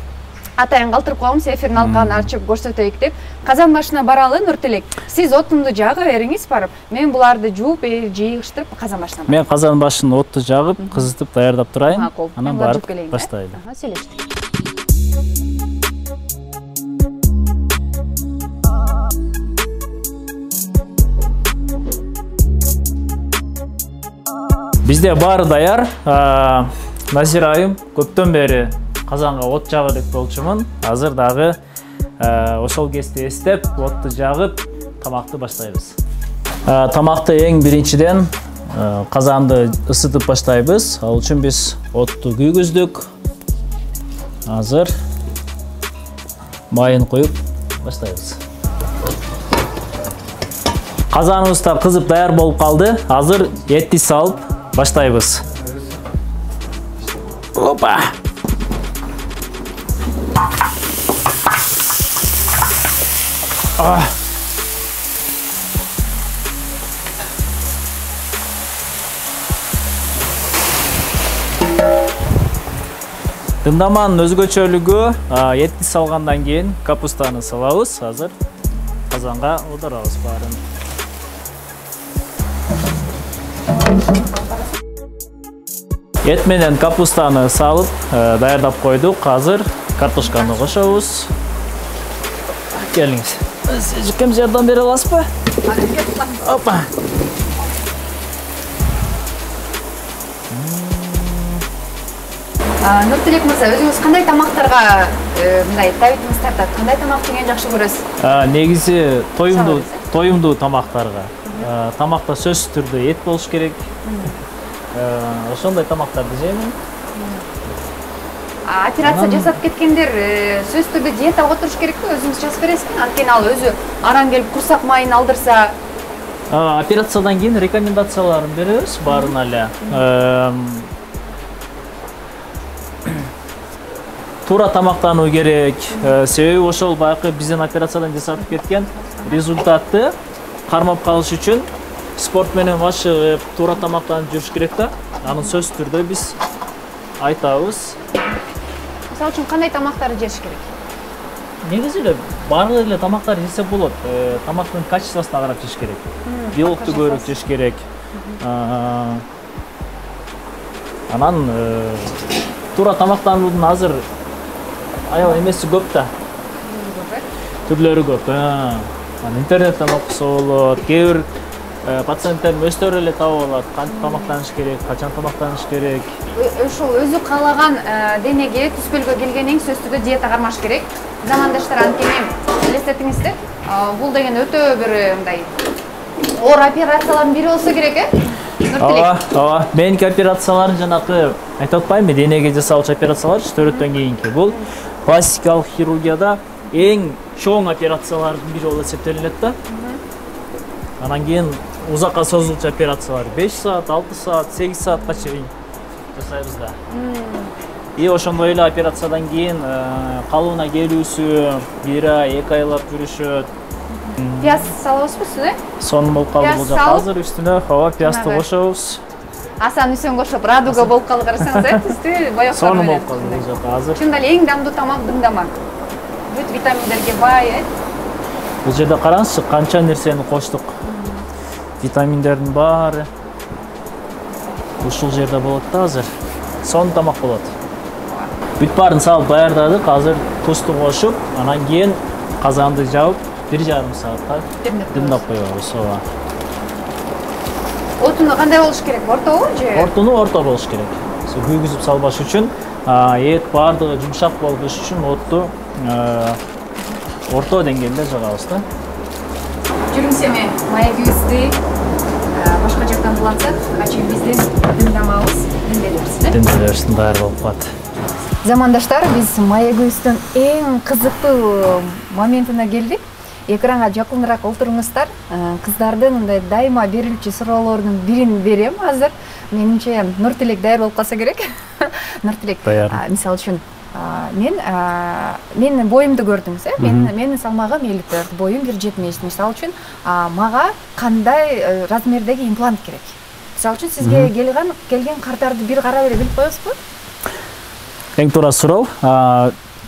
атайын калтырып коебуз, эфирдин алкагын ачып көрсөтөйүк деп. Казан башына баралы, Нуртилек. Сиз отунду жагып бериңиз барып. Мен буларды жууп, жыйгыштырып казан башына. Мен казан башын отту жагып, кызытып даярдап турайын. Анан барып баштайлы. Сүйлөштүк. Бизде баары даяр. Назира айым көптөн бери казанга от жагы деп болчумун. Азыр дагы ошол кезде эстеп, отту жагып, тамакты баштайбыз. Тамакты эң биринчиден казанды ысытып баштайбыз. Ал үчүн биз отту күйгүздүк. Азыр майын коюп баштайбыз. Казаныбыз да кызып даяр болуп калды. Азыр этти салып баштайбыз. Опа! Дымдаманын өзгөчөлүгү этти салгандан кийин капустаны салабыз. Азыр казанга отурабыз баарын. Эт менен капустаны салып даярдап койдук. Азыр картошканы кошобуз. Келиңиз. Ким жардам бере аласызбы? Опа. Нуртилек мырза, өзүңүз кандай тамактарга мындай табитиңиз тартат? Кандай тамак жеген жакшы көрөсүз? Негизи тоюмдуу тамактарга. Тамакта сөзсүз түрдө эт болуш керек. Ошондой тамактарды жеймин. Операция жасап кеткендер сөзсүз түрдө диетага отуруш керекпи? Өзүңүз жазып бересизби? Анткени ал өзү аран келип курсак майын алдырса, операциядан кийин рекомендацияларын беребиз баарына эле. туура тамактануу керек. Себеби ошол баягы биздин операциядан жасатып кеткен результатты кармап калыш үчүн спорт менен машыгып, туура тамактанып жүрүш керек да. Аны сөзсүз түрдө биз айтабыз. Мисалы үчүн кандай тамактарды жеш керек? Негизи эле баардык эле тамактарды жесе болот. Тамактын качествосуна карап жеш керек. Белокту көбүрөөк жеш керек. Анан туура тамактануудун азыр аябай эмеси көп да. Түрлөрү көп. Интернеттен окуса болот. Кээ бир пациенттер өздөрү эле таап алат. Кантип тамактаныш керек, качан тамактаныш керек. Ошол өзү каалаган денеге, түспөлгө келгенден кийин сөзсүз түрдө диета кармаш керек. Замандаштар анткени элестетиңиздер. Бул деген өтө бир мындай оор операциялардын бири болсо керек, Ооба, меники операцияларын жанакы айтып атпаймынбы, денеге жасалчу операциялар төрөттөн кийинки. Бул пластикалык хирургияда эң чоң операциялардын бири болуп эсептелинет да. Анан кийин узакка созулчу операциялар 5 саат, 6 саат, 8 саатка чейин жасайбыз да. И ошондой эле операциядан кийин калыбына келүүсү 1 ай, 2 айлап жүрүшөт. Пияз салабызбы үстүнө? Сонун болуп калды бул жак. Азыр үстүнө пиязды кошобуз. Асан үсөн кошуп, радуга болуп калды карасаңыз, үстү боёк. Сонун болуп калды бул жак азыр. Чындап эле эң дамдуу тамак дымдамак. Бүт витаминдерге бай, Бул жерде караңызчы, канча нерсени коштук. Витаминдердин баары ушул жерде болот да азыр. Сонун тамак болот. Бүт баарын салып даярдадык, азыр тузду кошуп, анан кийин казанды жабып 1,5 саатка дымдап коебуз. Отуну кандай болуш керек? Ортобу же? Отуну орто болуш керек. Күйгүзүп салбаш үчүн, эт баардыгы жумшак болуш үчүн отту орто деңгээлде жагабыз да. Жүрүңсеме маегибизди башка жактан булатсак, качан биздин дымдамабыз дымделерибиздин даяр болуп калат. Замандаштар, биз маегибиздин эң кызыктуу моментине келдик. Экранга жакыныраак олтуруңуздар. Кыздардын мындай дайыма берилчү суроолордун бирин берем азыр. Менимче Нуртилек даяр болуп калса керек. Нуртилек, мисалы үчүн мен боюмду көрдүңүз, менин салмагым 54, боюм 1,70. Мисалы үчүн мага кандай размердеги имплант керек? Мисалы үчүн сизге келген картарды бир карап эле билип коесузбу? Эң туура суроо.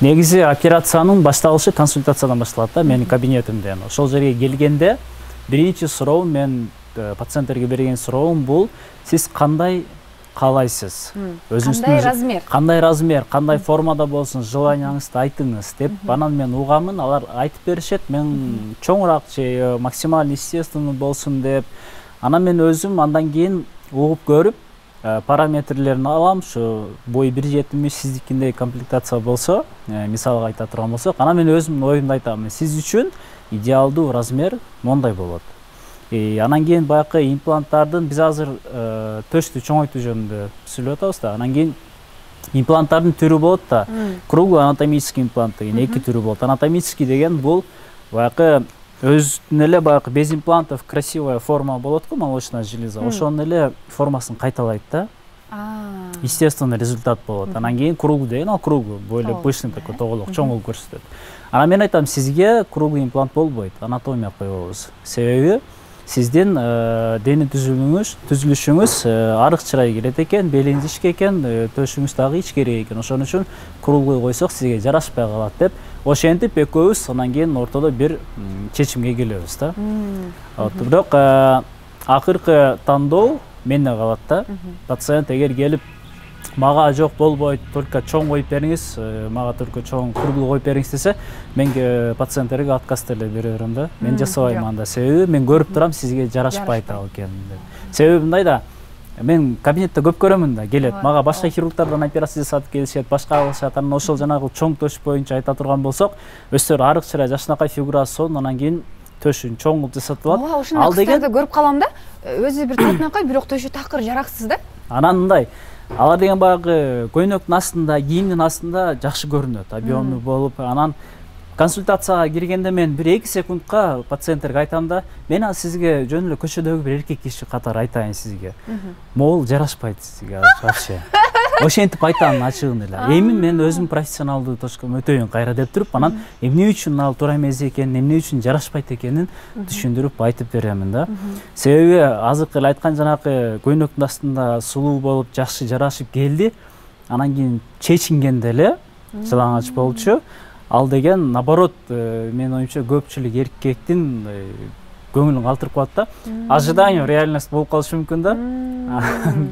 Негизи операциянын башталышы консультациядан башталат да, менин кабинетимден. Ошол жерге келгенде биринчи суроо мен пациенттерге берген суроом бул: сиз кандай каалайсыз? Кандай размер, кандай формада болсун, желанияңызды айтыңыз деп. Анан мен угамын, алар айтып беришет, мен чоңураак же максимально естественный болсун деп. Анан мен өзүм андан кийин угуп көрүп параметрлерин алам. Ушу бою 1,70 сиздикиндей комплектация болсо, мисалга айта турган болсок, анан мен өзүмдүн оюмду айтам. Сиз үчүн идеалдуу размер мондай болот. Анан кийин баягы импланттардын биз азыр төштү чоңойтуу жөнүндө сүйлөп атабыз да. Анан кийин импланттардын түрү болот да. Круглый анатомический имплант деген эки түрү болот. Анатомический деген бул баягы өзүнүн эле баягы без имплантов красивая форма болот го, молочная железа. Ошонун эле формасын кайталайт да. Естественный результат болот. Анан кийин круглый деген, ал круглый, более пышный такой тоголок, чоң болуп көрсөтөт. Анан мен айтам, сизге круглый имплант болбойт, анатомия коебуз. Себеби сиздин дене түзүлүшүңүз арык чырай келет экен, белиңиз ичке экен, төшүңүз дагы ичкерээк экен. Ошон үчүн круглый койсок сизге жарашпай калат деп. Ошентип экөөбүз анан кийин ортодо бир чечимге келебиз да. Бирок акыркы тандоо менде калат да. Пациент эгер келип мага жок болбойт, только чоң коюп бериңиз, мага только чоң круглый коюп бериңиз десе, мен пациенттерге отказ деле бере берем да. Мен жасабайм анда. Себеби мен көрүп турам, сизге жарашпайт ал экенин деп. Себеби мындай да, мен кабинетте көп көрөмүн да, келет. Мага башка хирургдардан операция жасатып келишет, башка кылышат. Анан ошол жанагы чоң төш боюнча айта турган болсок, өздөрү арык чырай, жакшынакай фигурасы сонун, анан кийин төшүн чоң кылып жасатып алат. Ал деген көрүп калам да, өзү бир татынакай, бирок төшү такыр, жараксыз да. Анан мындай, алар деген баягы көйнөктүн астында, кийимдин астында жакшы көрүнөт, объемный болуп. Анан консультацияга киргенде мен 1-2 секундка пациенттерге айтам да, мен сизге жөн эле көчөдөгү бир эркек киши катары айтайын сизге. Могул жарашпайт сизге вообще. ошентип айтам ачыгын эле. Эми мен өзүм профессионалдуу точкам өтөйүн кайра деп туруп, анан эмне үчүн ал туура эмес экенин, эмне үчүн жарашпайт экенин түшүндүрүп айтып беремин да. Себеби азыркы эле айткан жанакы көйнөктүн астында сулуу болуп, жакшы жарашып келди. Анан кийин чечингенде эле жалаңач болчу. Ал деген наоборот, менин оюмча көпчүлүк эркектин көңүлүн калтырып коет да. Ожидание реальность болуп калышы мүмкүн да.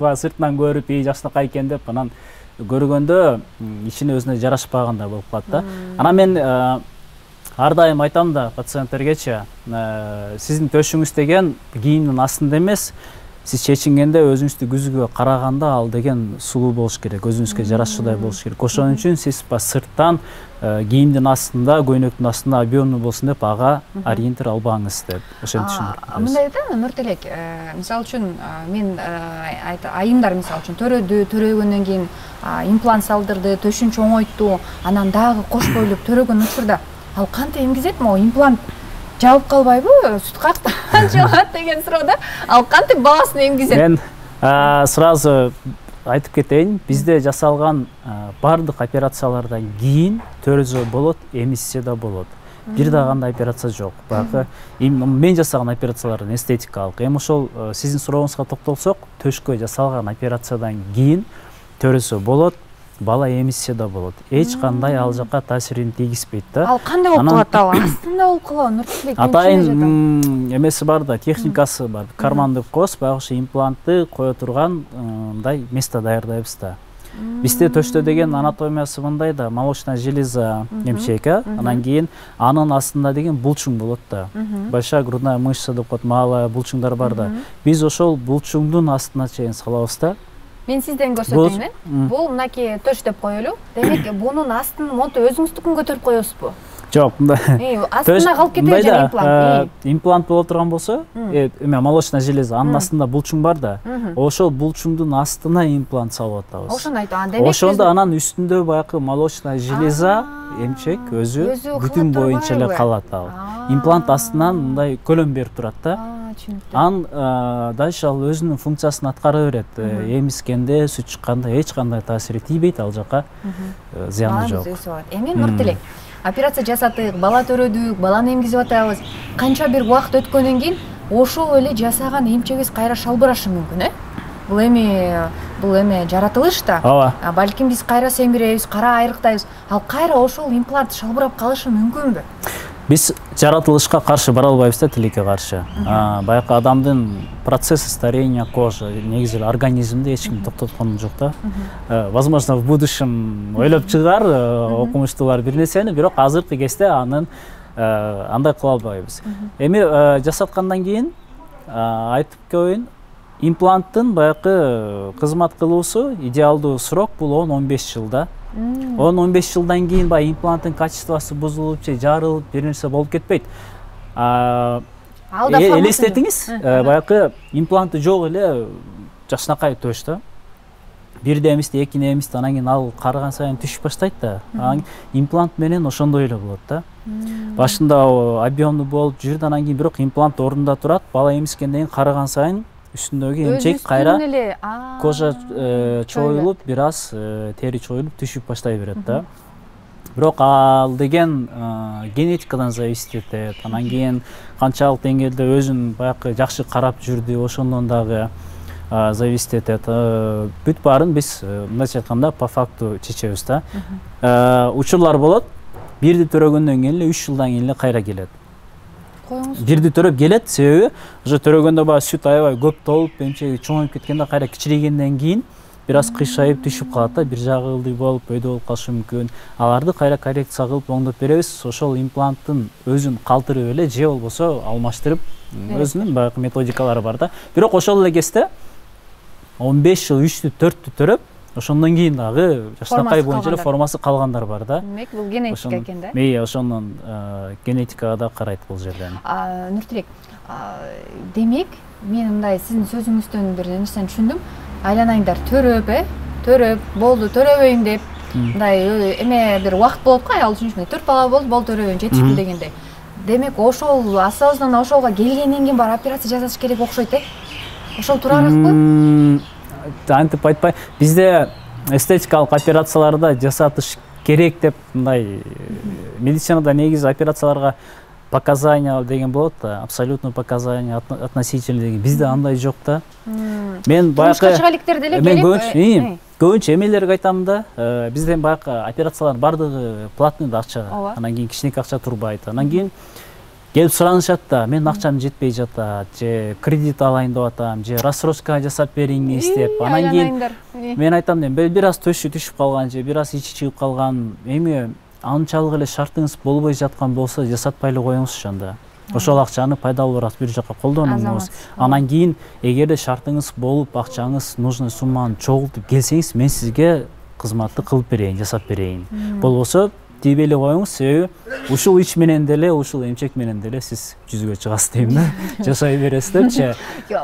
Баа сыртынан көрүп, жакшынакай экен деп, анан көргөндө ичине өзүнө жарашпагандай болуп калат да. Анан мен ар дайым айтам да пациенттергечи, сиздин төшүңүз деген кийимдин астында эмес, сиз чечингенде өзүңүздү күзгү караганда ал деген сулуу болуш керек, өзүңүзгө жарашчудай болуш керек. Ошон үчүн сиз сырттан кийимдин астында, көйнөктүн астында объемный болсун деп ага ориентир албаңыз деп ошентип түшүндүрүп. Мындай да, Нуртилек, мисалы үчүн мен айымдар мисалы үчүн төрөгөндөн кийин имплант салдырды, төшүн чоңойтту, анан дагы кош бойлуп төрөгөн учурда ал кантип эмгизет? Могу имплант жабып калбайбы? Сүт кактан чыгат деген суроо да. Ал кантип баласын эмгизет? Мен сразу айтып кетейин, бизде жасалган бардык операциялардан кийин төрөзө болот, эмиссе да болот. Бир да кандай операция жок. Баягы мен жасаган операциялар эстетикалык. Эми ошол сиздин сурооңузга токтолсок, төшкө жасалган операциядан кийин төрөзө болот, бала эмиссе да болот. Эч кандай ал жака таасирин тийгизбейт да. Ал кандай болуп калат ал? Астында болуп калабы, Нуртилек? Атайын эмеси бар да, техникасы бар. Карман деп коебуз, баягы ошо имплантты кое турган мындай место даярдайбыз да. Бизде төштө деген анатомиясы мындай да, молочная железа эмчеги, анан кийин анын астында деген булчуң болот да. Большая грудная мышца деп коет, малая булчуңдар бар да. Биз ошол булчуңдун астына чейин салабыз да. Мен сизден көрсөтөйүн. Бул мынакей төш деп коелу. Демек, бунун астын монту өзүңүздүкүн көтөрүп коесузбу? Жок, мындай. Астына калып кетеби же имплант? Имплант боло турган болсо, эме молочная железа, анын астында булчуң бар да. Ошол булчуңдун астына имплант салып атабыз. Ошону айтам. Демек, ошондо анан үстүндө баягы молочная железа, эмчек өзү бүтүн боюнча эле калат ал. Имплант астынан мындай көлөм берип турат да. Дальше ал өзүнүн функциясын аткара берет. Эмискенде, сүт чыкканда эч кандай таасири тийбейт, ал жака зыяны жок. Эми Нуртилек, операция жасадык, бала төрөдүк, баланы эмгизип атабыз. Канча бир убакыт өткөндөн кийин ошол эле жасаган эмчегибиз кайра шалбырашы мүмкүн, Бул эми жаратылыш да. Ооба. Балким биз кайра семиребиз, кара айрыктайбыз. Ал кайра ошол имплант шалбырап калышы мүмкүнбү? Биз жаратылышка каршы бара албайбыз да, тилекке каршы. Баягы адамдын процессы старения кожи, негизи организмди эч ким токтоткон жок да. Возможно, в будущем ойлоп чыгар окумуштуулар бир нерсени, бирок азыркы кезде анын андай кыла албайбыз. Эми жасаткандан кийин айтып коеюн, импланттын баягы кызмат кылуусу идеалдуу срок бул 10-15 жыл да. 10-15 жылдан кийин баягы импланттын качествосу бузулуп же жарылып бир нерсе болуп кетпейт. Элестетиңиз, баягы импланты жок эле жакшынакай төш да. Бирде эмисти, экине эмисти, анан кийин ал карыган сайын түшүп баштайт да. Анан имплант менен ошондой эле болот да. Башында объемный болуп жүрдү, анан кийин бирок имплант ордунда турат, бала эмискенден кийин карыган сайын үстүндөгү эмчек кайра кожа чоюлуп, бир аз тери чоюлуп түшүп баштай берет да. Бирок ал деген генетикадан зависит этет. Анан кийин канчалык деңгээлде өзүн баягы жакшы карап жүрдү, ошондон дагы зависит этет. Бүт баарын биз мындайча айтканда по факту чечебиз да. Учурлар болот, бирди төрөгөндөн кийин эле 3 жылдан кийин эле кайра келет. Бирди төрөп келет, себеби уже төрөгөндө баягы сүт аябай көп толуп, эмчеги чоңоюп кеткенде кайра кичирейгенден кийин бир аз кыйшайып түшүп калат да, бир жагы ылдый болуп, өйдө болуп калышы мүмкүн. Аларды кайра коррекция кылып оңдоп беребиз. Ошол импланттын өзүн калтырып эле же болбосо алмаштырып, өзүнүн баягы методикалары бар да. Бирок ошол эле кезде 15 жыл 3-тү 4-тү төрөп, ошондон кийин дагы жакшынакай боюнча эле формасы калгандар бар да. Демек, бул генетика экен да. Ошонун генетикага да карайт бул жерден. Нуртилек, демек, мен мындай сиздин сөзүңүздөн бир нерсени түшүндүм. Айланайыңдар төрөп, болду, төрөбөйм деп, мындай эме бир убакыт болот го, аял үчүн 4 бала болду, төрөбөйм, жетиштүү дегендей. Демек, ошол асабыздан ошолго келгенден кийин бар операция жасаш керек окшойт, Ошол туурабызбы? Антип айтпай, бизде эстетикалык операцияларды жасатыш керек деп мындай медицинада негизи операцияларга показания деген болот да, абсолютно показания, относительно деген. Бизде андай жок да. Мен баягы мен көбүнчө эмелерге айтам да, бизде баягы операциялардын бардыгы платный да, акчага. Анан кийин кичинекей акча турбайт. Анан кийин келип суранышат да, мен акчам жетпей жатат, же кредит алайын деп атам, же рассрочка жасап бериңиз деп. Анан кийин мен айтам да, бир аз төшү түшүп калган, же бир аз ичи чыгып калган, эми анчалык эле шартыңыз болбой жаткан болсо жасатпай эле коюңузчу анда. Ошол акчаны пайдалуураак бир жака колдонуңуз. Анан кийин эгерде шартыңыз болуп, акчаңыз нужный сумманы чогултуп келсеңиз, мен сизге кызматты кылып берейин, жасап берейин. Болбосо тийбей эле коюңуз, себеби ушул ич менен деле, ушул эмчек менен деле сиз жүзүгө чыгасыз дейм да. Жасай бересиз депчи.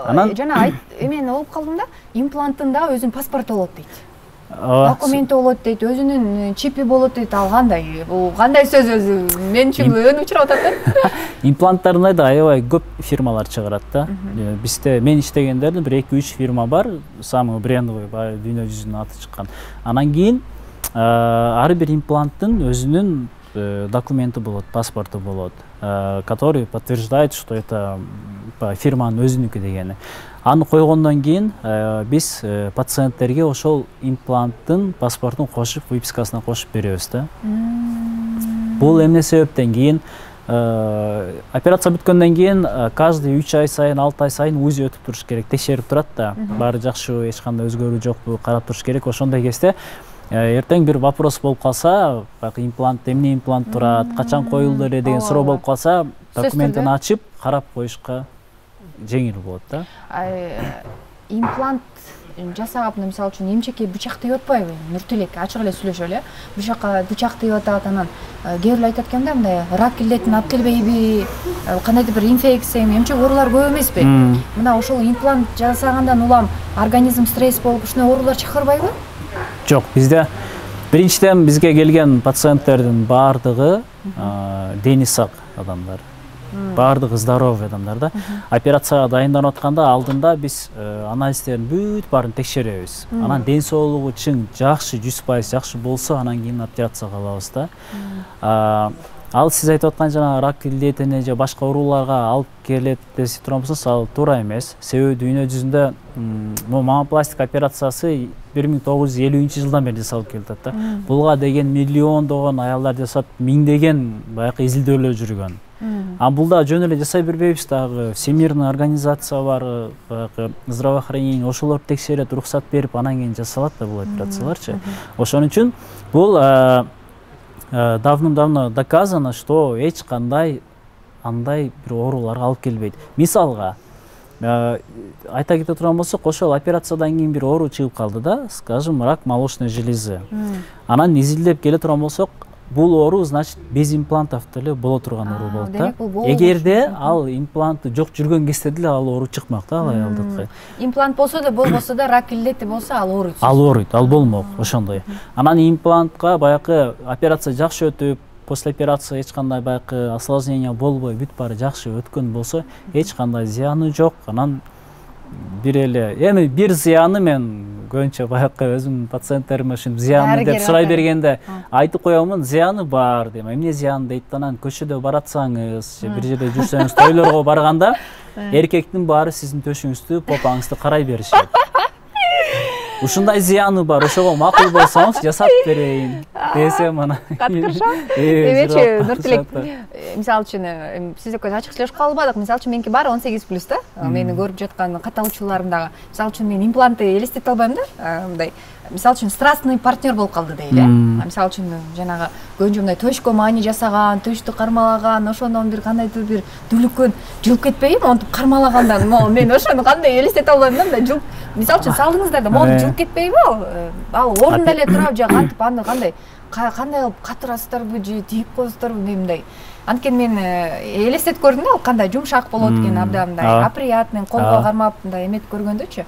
Анан жана мен болуп калдым да, импланттын да өзүнүн паспорту болот дейт. Документи болот дейт, өзүнүн чипи болот дейт. Ал кандай? Бул кандай сөз өзү? Мен үчүн өнүп чыгып атат да. Импланттарды да аябай көп фирмалар чыгарат да. Бизде мен иштегендердин бир 2-3 фирма бар, самый брендовый, дүйнө жүзүнө аты чыккан. Анан кийин ар бир импланттын өзүнүн документи болот, паспорту болот, который подтверждает, что это фирманын өзүнүкү дегени. Аны койгондон кийин биз пациенттерге ошол импланттын паспортун кошуп, выпискасына кошуп беребиз да. Бул эмне себептен кийин операция бүткөндөн кийин каждый 3 ай сайын, 6 ай сайын УЗИ өтүп туруш керек, текшерип турат да. Баары жакшыбы, эч кандай өзгөрүү жокпу, карап туруш керек. Ошондой кезде эртең бир вопрос болуп калса, имплант эмне имплант турат, качан коюлду эле деген суроо болуп калса, документин ачып карап коюшка жеңил болот да. Имплант жасап, мисалы үчүн эмчекке бычак тийип атпайбы? Нуртилек ачык эле сүйлөшөлү, бычакка бычак тийип атат, анан кээ бир айтат экен да, мындай рак илетин алып келбейби, кандайдыр бир инфекция, эмчек оорулар көп эмеспи? Мына ошол имплант жасагандан улам организм стресс болуп, ушундай оорулар чакырбайбы? Жок, бизде биринчиден бизге келген пациенттердин баардыгы дени сак адамдар. Баардыгы здоровый адамдар да. Операцияга дайынданып атканда алдында биз анализдердин бүт баарын текшеребиз. Анан ден соолугу чың жакшы, 100% жакшы болсо, анан кийин операция кылабыз да. Ал сиз айтып аткан жана рак илетине же башка ооруларга алып келет десе турабыз, ал туура эмес. Себеби дүйнө жүзүндө маммопластика операциясы 1950-жылдан бери жасалып келатат да. Булга деген миллиондогон аялдар жасап, миңдеген баягы изилдөөлөр жүргөн. Бул да жөн эле жасай бербейбиз дагы. Всемирный организация бар, баягы здравоохранение, ошолор текшерет, уруксат берип, анан кийин жасалат да бул операцияларчы. Ошон үчүн бул давным-давно доказано, что эч кандай андай бир ооруларга алып келбейт. Мисалга, айта кете турган болсок, ошол операциядан кийин бир оору чыгып калды да, скажем, рак молочной железы. Анан изилдеп келе турган болсок, бул оору, значит, без имплантов деле боло турган оору болот да. Эгерде ал импланты жок жүргөн кезде деле ал оору чыкмак да, ал аялдыкы. Имплант болсо да, болбосо да, рак илети болсо ал ооруйт. Ал ооруйт, ал болмок, ошондой. Анан имплантка баягы операция жакшы өтүп, после операции эч кандай баягы осложнение болбой, бүт баары жакшы өткөн болсо, эч кандай зыяны жок. Анан бир эле, эми бир зыяны мен көбүнчө баягы өзүмдүн пациенттериме ушинтип зыяны деп сурай бергенде айтып коёмун, зыяны бар дейм. Эмне зыян дейт, анан көчөдө баратсаңыз, же бир жерде жүрсөңүз, тойлорго барганда эркектин баары сиздин төшүңүздү, попаңызды карай беришет. Ушундай зыяны бар, ошого макул болсоңуз жасап берейин десем, анан эмечи Нуртилек, мисалы үчүн сиз экөөбүз ачык сүйлөшүп калбадык. Мисалы үчүн меники баары 18+ да. Мени көрүп жаткан катталуучуларым дагы. Мисалы үчүн мен имплантты элестете албайм да. Мындай, мисалы үчүн страстный партнер болуп калды дейли. Мисалы үчүн жанагы көбүнчө мындай төшкө маани жасаган, төштү кармалаган, ошондон бир кандайдыр бир дүлүккөн жылып кетпейби, монтип кармалагандан. Мен ошону кандай элестете албайм да, мындай жылып. Мисалы үчүн салдыңыздар да, монтип жылып кетпейби ал? Ал ордунда эле турабы же кантип аны кандай кылып катырасыздарбы же тийип коесуздарбы, мындай. Анткени мен элестетип көрдүм да, ал кандай жумшак болот экен, абдан мындай априятный, колго кармап мындай эметип көргөндөчү.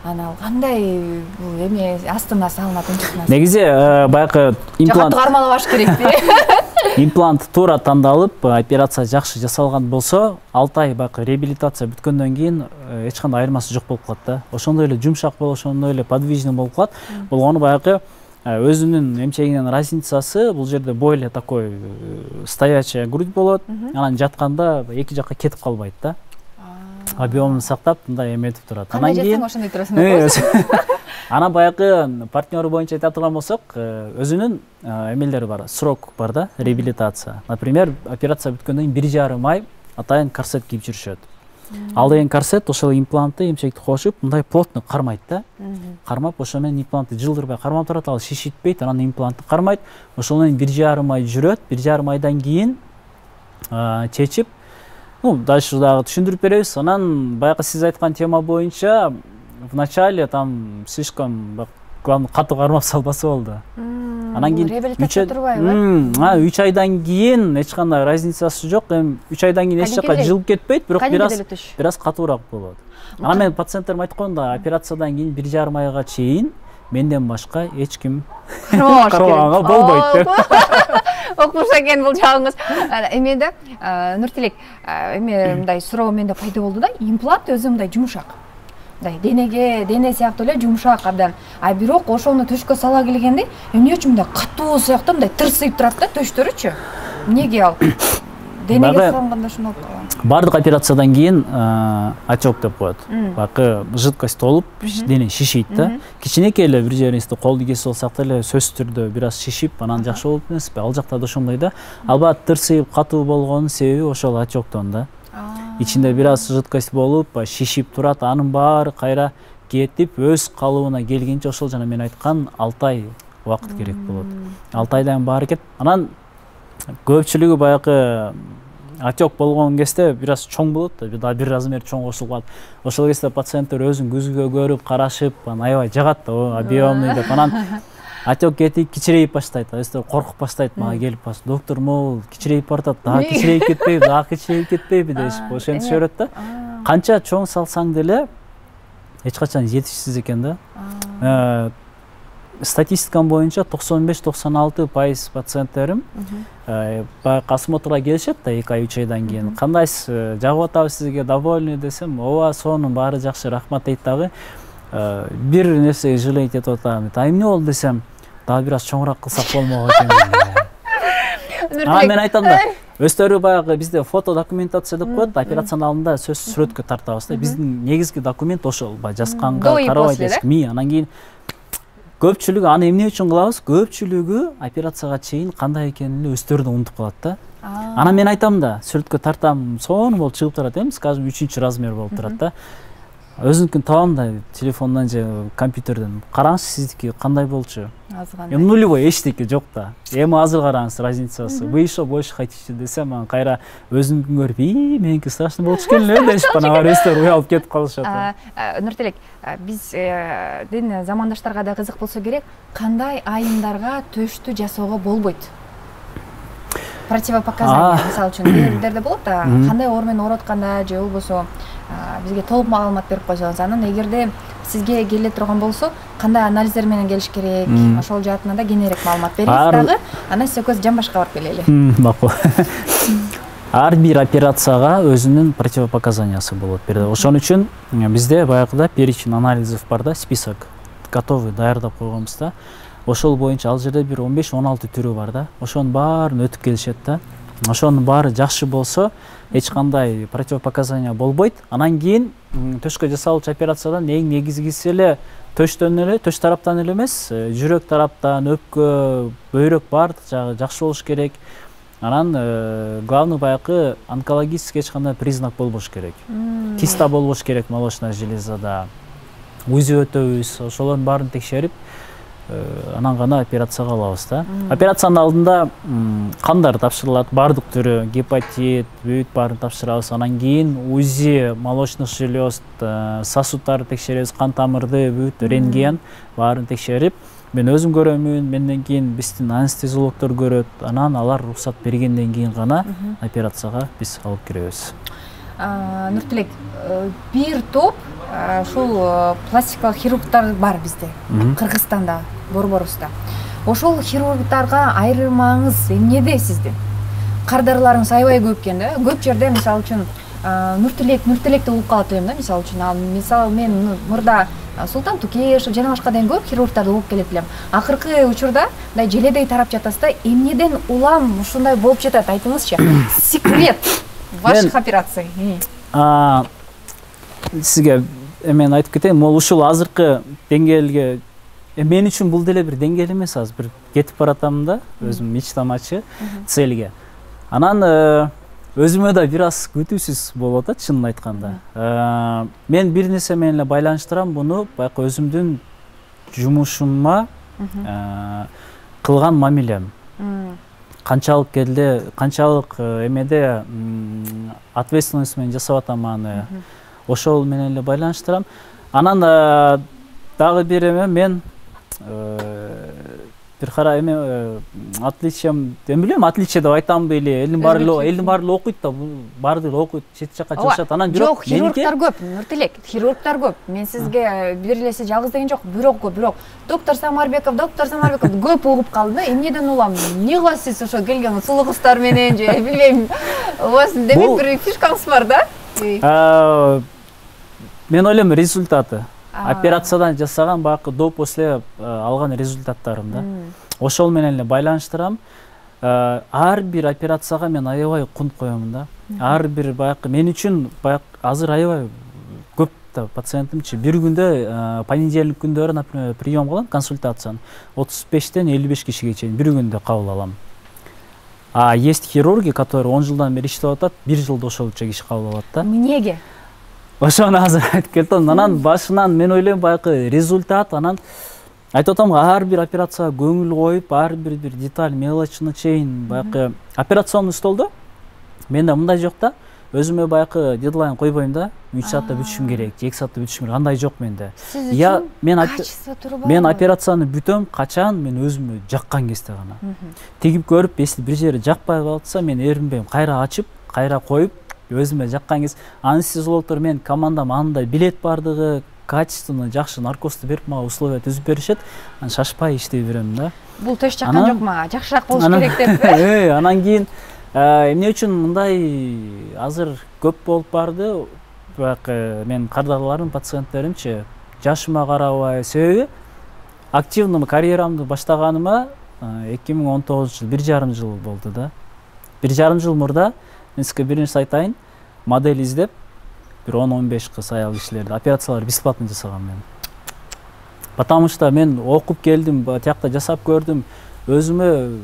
Ана ал кандай эме астына салынат, унчукна. Негизи баягы имплант кармалабаш керек. имплант туура тандалып, операция жакшы жасалган болсо, 6 ай баягы реабилитация бүткөндөн кийин эч кандай айырмасы жок болуп калат да. Ошондой эле жумшак болуп, ошондой эле подвижный болуп калат. Болгону баягы өзүнүн эмчегинин разницасы, бул жерде бойле такой стоячая грудь болот. Анан жатканда эки жакка кетип калбайт да. Объемун сактап, мындай эметип турат. Анан кийин ошондой турасың. Анан баягы партнеру боюнча айта турган болсок, өзүнүн эмелери бар, срок бар да, реабилитация. Например, операция бүткөндөн кийин 1,5 ай атайын корсет кийип жүрүшөт. Ал деген корсет ошол имплантты эмчекти кошуп, мындай плотно кармайт да. Кармап, ошо менен имплантты жылдырбай кармап турат, ал шишитпейт, анан имплантты кармайт. Ошол менен 1,5 ай жүрөт, 1,5 айдан кийин чечип, дальше дагы түшүндүрүп беребиз. Анан баягы сиз айткан тема боюнча вначале там слишком главное катуу кармап салбасы болду. Анан кийин реабилитация турбайбы? 3 айдан кийин эч кандай разницасы жок. Эми 3 айдан кийин эч жака жылып кетпейт, бирок бираз катуураак болот. Анан мен пациенттериме айткам да, операциядан кийин 1,5 айга чейин менден башка эч ким кармаганга болбойт деп. Окумуш экен бул жагыңыз. Эми да Нуртилек, эми мындай суроо менде пайда болду да, имплант өзү мындай жумшак. Мындай дене сыяктуу эле жумшак абдан. А бирок ошону төшкө сала келгенде, эмне үчүн мындай катуу сыяктуу мындай тырсыйып турат да төштөрүчү? Эмнеге ал? Денеге салганда ошондой болуп калган. Бардык операциядан кийин отек деп коет. Баягы жидкость толуп, дене шишийт да. Кичинекей эле бир жериңизди колду кесип алсак деле сөзсүз түрдө бир аз шишип, анан жакшы болуп эмеспи? Ал жакта да ошондой да. Албат тырсыйып катуу болгонун себеби ошол отектон да. Ичинде бир аз жидкость болуп, шишип турат, анын баары кайра кетип, өз калыбына келгенче ошол жана мен айткан 6 ай убакыт керек болот. 6 айдан баары кетип, анан көпчүлүгү баягы отек болгон кезде бир аз чоң болот да, бир размер чоң кошулган. Ошол кезде пациенттер өзүн көзгө көрүп, карашып, аябай жагат да, объемный деп. Анан отек кетип кичирейип баштайт. Өстө коркуп баштайт, мага келип бас, доктор, могул кичирейип бартат, дагы кичирейип кетпейби, дагы кичирейип кетпейби дешип, ошентип жүрөт да. Канча чоң салсаң деле эч качан жетишсиз экен да. Статистикам боюнча 95-96% пациенттерим осмотрга келишет да 2 ай 3 айдан кийин. Кандайсыз, жагып атабыз сизге, довольны десем, ооба, сонун баары жакшы, рахмат дейт дагы. Бир нерсеге жалеть этип атам. Эмне болду десем, дагы бир аз чоңураак кылсак болмок экен. Мен айтам да, өздөрү баягы бизде фото документация деп коет, операциянын алдында сөз сүрөткө тартабыз да. Биздин негизги документ ошол, жазганга карабай дешми. Анан кийин көпчүлүгү аны эмне үчүн кылабыз? Көпчүлүгү операцияга чейин кандай экенин өздөрү да унутуп калат да. Анан мен айтам да, сүрөткө тартам, сонун болуп чыгып турат, эми, скажем, 3-чү размер болуп турат да. Өзүнүкүн табам да, телефондон же компьютерден. Караңыз, сиздики кандай болчу? Азгандай. Нулевой эчтеке жок да. Эми азыр караңыз разницасы. Вы еще больше хотите десем, анан кайра өзүнүкүн көрүп, меники страшно болчу экен эле дешип, анан өздөрү уялып кетип калышат. Нуртилек, биздин замандаштарга да кызык болсо керек, кандай айымдарга төштү жасоого болбойт? Противопоказания, мисалы үчүн, бирдерде болот да, кандай оор менен оорутканда же болбосо бизге толук маалымат берип койсоңуз. Анан эгерде сизге келе турган болсо, кандай анализдер менен келиш керек, ошол жаатынан да кененирээк маалымат бериңиз дагы. Анан сиз экөөбүз жамбашка барып келели. Макул. Ар бир операцияга өзүнүн противопоказаниясы болот. Ошон үчүн бизде баягыда перечень анализов бар да, список готовый даярдап койгонбуз да. Ошол боюнча ал жерде бир 15-16 түрү бар да. Ошонун баарын өтүп келишет да. Ошонун баары жакшы болсо, эч кандай противопоказания болбойт. Анан кийин төшкө жасалгыч операциядан эң негизгиси эле төштөн эле, төш тараптан эле эмес, жүрөк тараптан, өпкө, бөйрөк баардык жагы жакшы болуш керек. Анан главный баягы онкологический эч кандай признак болбош керек. Киста болбош керек молочная железада. УЗИ өтөбүз, ошолордун баарын текшерип, анан гана операцияга алабыз да. Операциянын алдында кандар тапшырылат, бардык түрү, гепатит, бүт баарын тапшырабыз. Анан кийин УЗИ, молочных желез, сосудтарды текшеребиз, кан тамырды, бүт рентген баарын текшерип, мен өзүм көрөмүн, менден кийин биздин анестезиологдор көрөт. Анан алар уруксат бергенден кийин гана операцияга биз алып киребиз. Нуртилек, бир топ ошол пластикалык хирургтар бар бизде, Кыргызстанда, борборубузда. Ошол хирургдарга айырмаңыз эмнеде сиздин? кардарыларыңыз аябай көп экен да. Көп жерде мисалы үчүн Нуртилекти угуп калат элем да, мисалы үчүн. Мисалы мен мурда Султан Тукешев жана башка ден көп хирургтарды угуп келет элем. Акыркы учурда мындай желедей тарап жатасыз да, эмнеден улам ушундай болуп жатат, айтыңызчы. Секрет ваших операций. Сизге мен айтып кетейин, могул ушул азыркы деңгээлге мен үчүн бул деле бир деңгээл эмес, азыр бир кетип баратам да, өзүм мечтамачы цельге. Анан өзүмө да бир аз күтүүсүз болуп атат, чынын айтканда. Мен бир нерсе менен эле байланыштырам буну, баягы өзүмдүн жумушума кылган мамилем. Канчалык келди, канчалык эмеде ответственность менен жасап атам аны. Ошол менен эле байланыштырам. Анан дагы бир эме мен бир кара эме отличием, билем, отличие деп айтамбы или элдин баары окуйт да, баардыгы окуйт, чет жакка чыгышат. Анан бирок хирургтар көп, Нуртилек, хирургтар көп. Мен сизге бир эле сиз жалгыз деген жок, бирок доктор Самарбеков көп угуп калды да. Эмнеден улам? Эмне кыласыз сиз ошо келген сулуу кыздар менен же билбейм. У вас демек бир фишкаңыз бар да? Мен ойлойм результаты. Операциядан жасаган баягы до после алган результаттарым да. Ошол менен эле байланыштырам. Ар бир операцияга мен аябай кунт коём да. Ар бир баягы мен үчүн баягы азыр аябай көп да пациентимчи. Бир күндө понедельник күндөрү, например, прием кылам, консультацияны 35тен 55 кишиге чейин бир күндө кабыл алам. Есть хирурги, которые 10 жылдан бери иштеп атат, 1 жылда ошолчо киши кабыл алат да. Эмнеге? Ошону азыр айтып келдим. Анан башынан мен ойлойм баягы результат, анан айтып атам, ар бир операцияга көңүл коюп, ар бир деталь, мелочуна чейин баягы операционный столдо менде мындай жок да. Өзүмө баягы дедлайн койбойм да. 3 саатта бүтүшүм керек, 2 саатта бүтүшүм керек. Андай жок менде. Я мен операцияны бүтөм, качан мен өзүмө жаккан кезде гана. Тегип көрүп, если бир жери жакпай калса, мен эринбейм, кайра ачып, кайра коюп, өзүмө жаккан кез анестезиологдор мен командам андай билет бардыгы, качественно жакшы наркозду берип мага условия түзүп беришет. Анан шашпай иштей берем да. Бул төш жаккан жок мага, жакшыраак болуш керек деп. Анан кийин эмне үчүн мындай азыр көп болуп барды? Баягы мен кардарларым, пациенттеримчи жашыма карабай, себеби активный карьерамды баштаганыма 2019 жыл, 1,5 жыл болду да. 1,5 жыл мурда мен сизге бир нерсе айтайын, модель издеп, бир 10-15 кыз аял кишилерди операцияларды бесплатно жасагам мен. Потому что мен окуп келдим, тиякта жасап көрдүм, өзүмө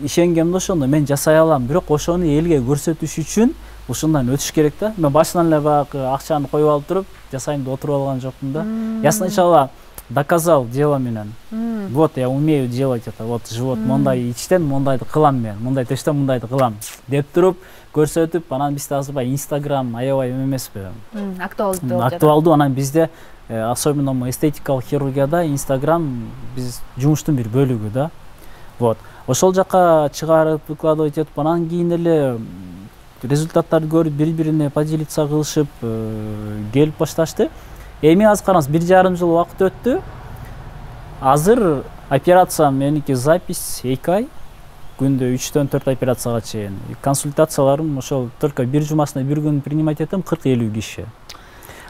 ишенгем да ошондо мен жасай алам, бирок ошону элге көрсөтүш үчүн ушундан өтүш керек да. Мен башынан эле баягы акчаны коюп алып туруп, жасайм деп отуруп алган жокмун да. Я сначала доказал дело менен. Вот я умею делать это, вот живот мондай ичтен мондайды кылам мен, мондай төштөн мондайды кылам деп туруп көрсөтүп, анан бизде азыр баягы Instagram аябай эмеспи? Актуалдуу. Анан бизде особенно эстетикалык хирургияда Instagram биз жумуштун бир бөлүгү да. Вот. Ошол жака чыгарып, выкладывать этип, анан кийин эле результаттарды көрүп, бири-бирине поделиться кылышып келип башташты. Эми азыр караңыз, 1,5 жыл убакыт өттү. Азыр операция меники запись 2 ай. Күндө 3-төн 4 операцияга чейин. Консультацияларым ошол только бир жумасына бир күн принимать этем 40-50 киши.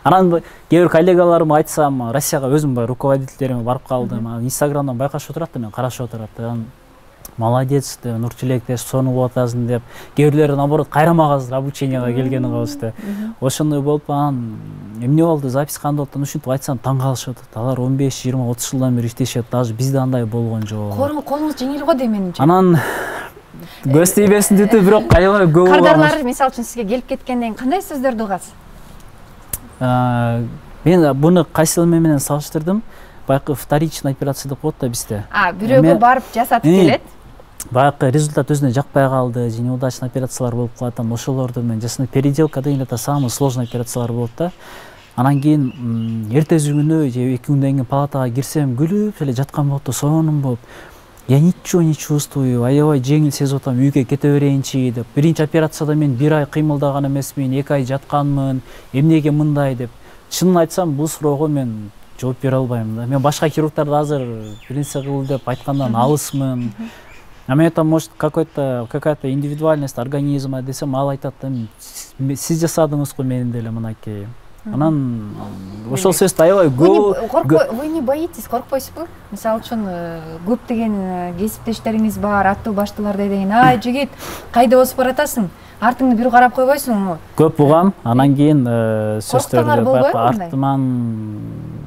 Анан кээ бир коллегаларым айтсам, Россияга өзүм бар руководителдериме барып калдым. Инстаграмдан байкашып отурат да, мен карашып отурат. Молодец, Нуртилек, сонуп атасың деп. Кээ бирлери наоборот кайрамак азыр обученияга келгени калышты. Ошондой болуп, анан эмне болду, запись кандай болду, ушинтип айтсам таң калышып атат. Алар 15, 20, 30 жылдан бери иштешет, даже бизде андай болгон жок. Колуңуз жеңил го дейм менимче. Анан көз тийбесин дете, бирок аябай көп. Кардарлар мисалы үчүн сизге келип кеткенден кандай сөздөрдү угасыз? Мен буну кайсыл менен салыштырдым. Баягы вторичный операция деп коет да бизде. Бирөөгө барып жасатып келет. Баягы результат өзүнө жакпай калды, же неудачный операциялар болуп калат, ошолорду мен жасадым. Переделка деген это самый сложный операциялар болот да. Анан кийин эртеси күнү же 2 күндөн кийин палатага кирсем, күлүп эле жаткан болуп, сонун болуп. Я ничего не чувствую, аябай жеңил сезип атам, үйгө кете берейинчи деп. Биринчи операцияда мен 1 ай кыймылдаган эмесмин, 2 ай жатканмын, эмнеге мындай деп. Чынын айтсам, бул суроого мен жооп бере албайм да. Мен башка хирургтарды азыр бир нерсе кыл деп айткандан алысмын. А мен айтам, может, какая-то индивидуальность организма десем, ал айтат, сиз жасадыңыз го менин деле мынакей. Анан ошол сөздү аябай Вы не боитесь, коркпойсузбу? Мисалы үчүн көптөгөн кесиптештериңиз бар, аттуу баштуулардай деген, ай жигит, кайда басып баратасың? Артыңды бир карап койбойсуңбу? Көп угам, анан кийин сөздөрдө болбойбу артыман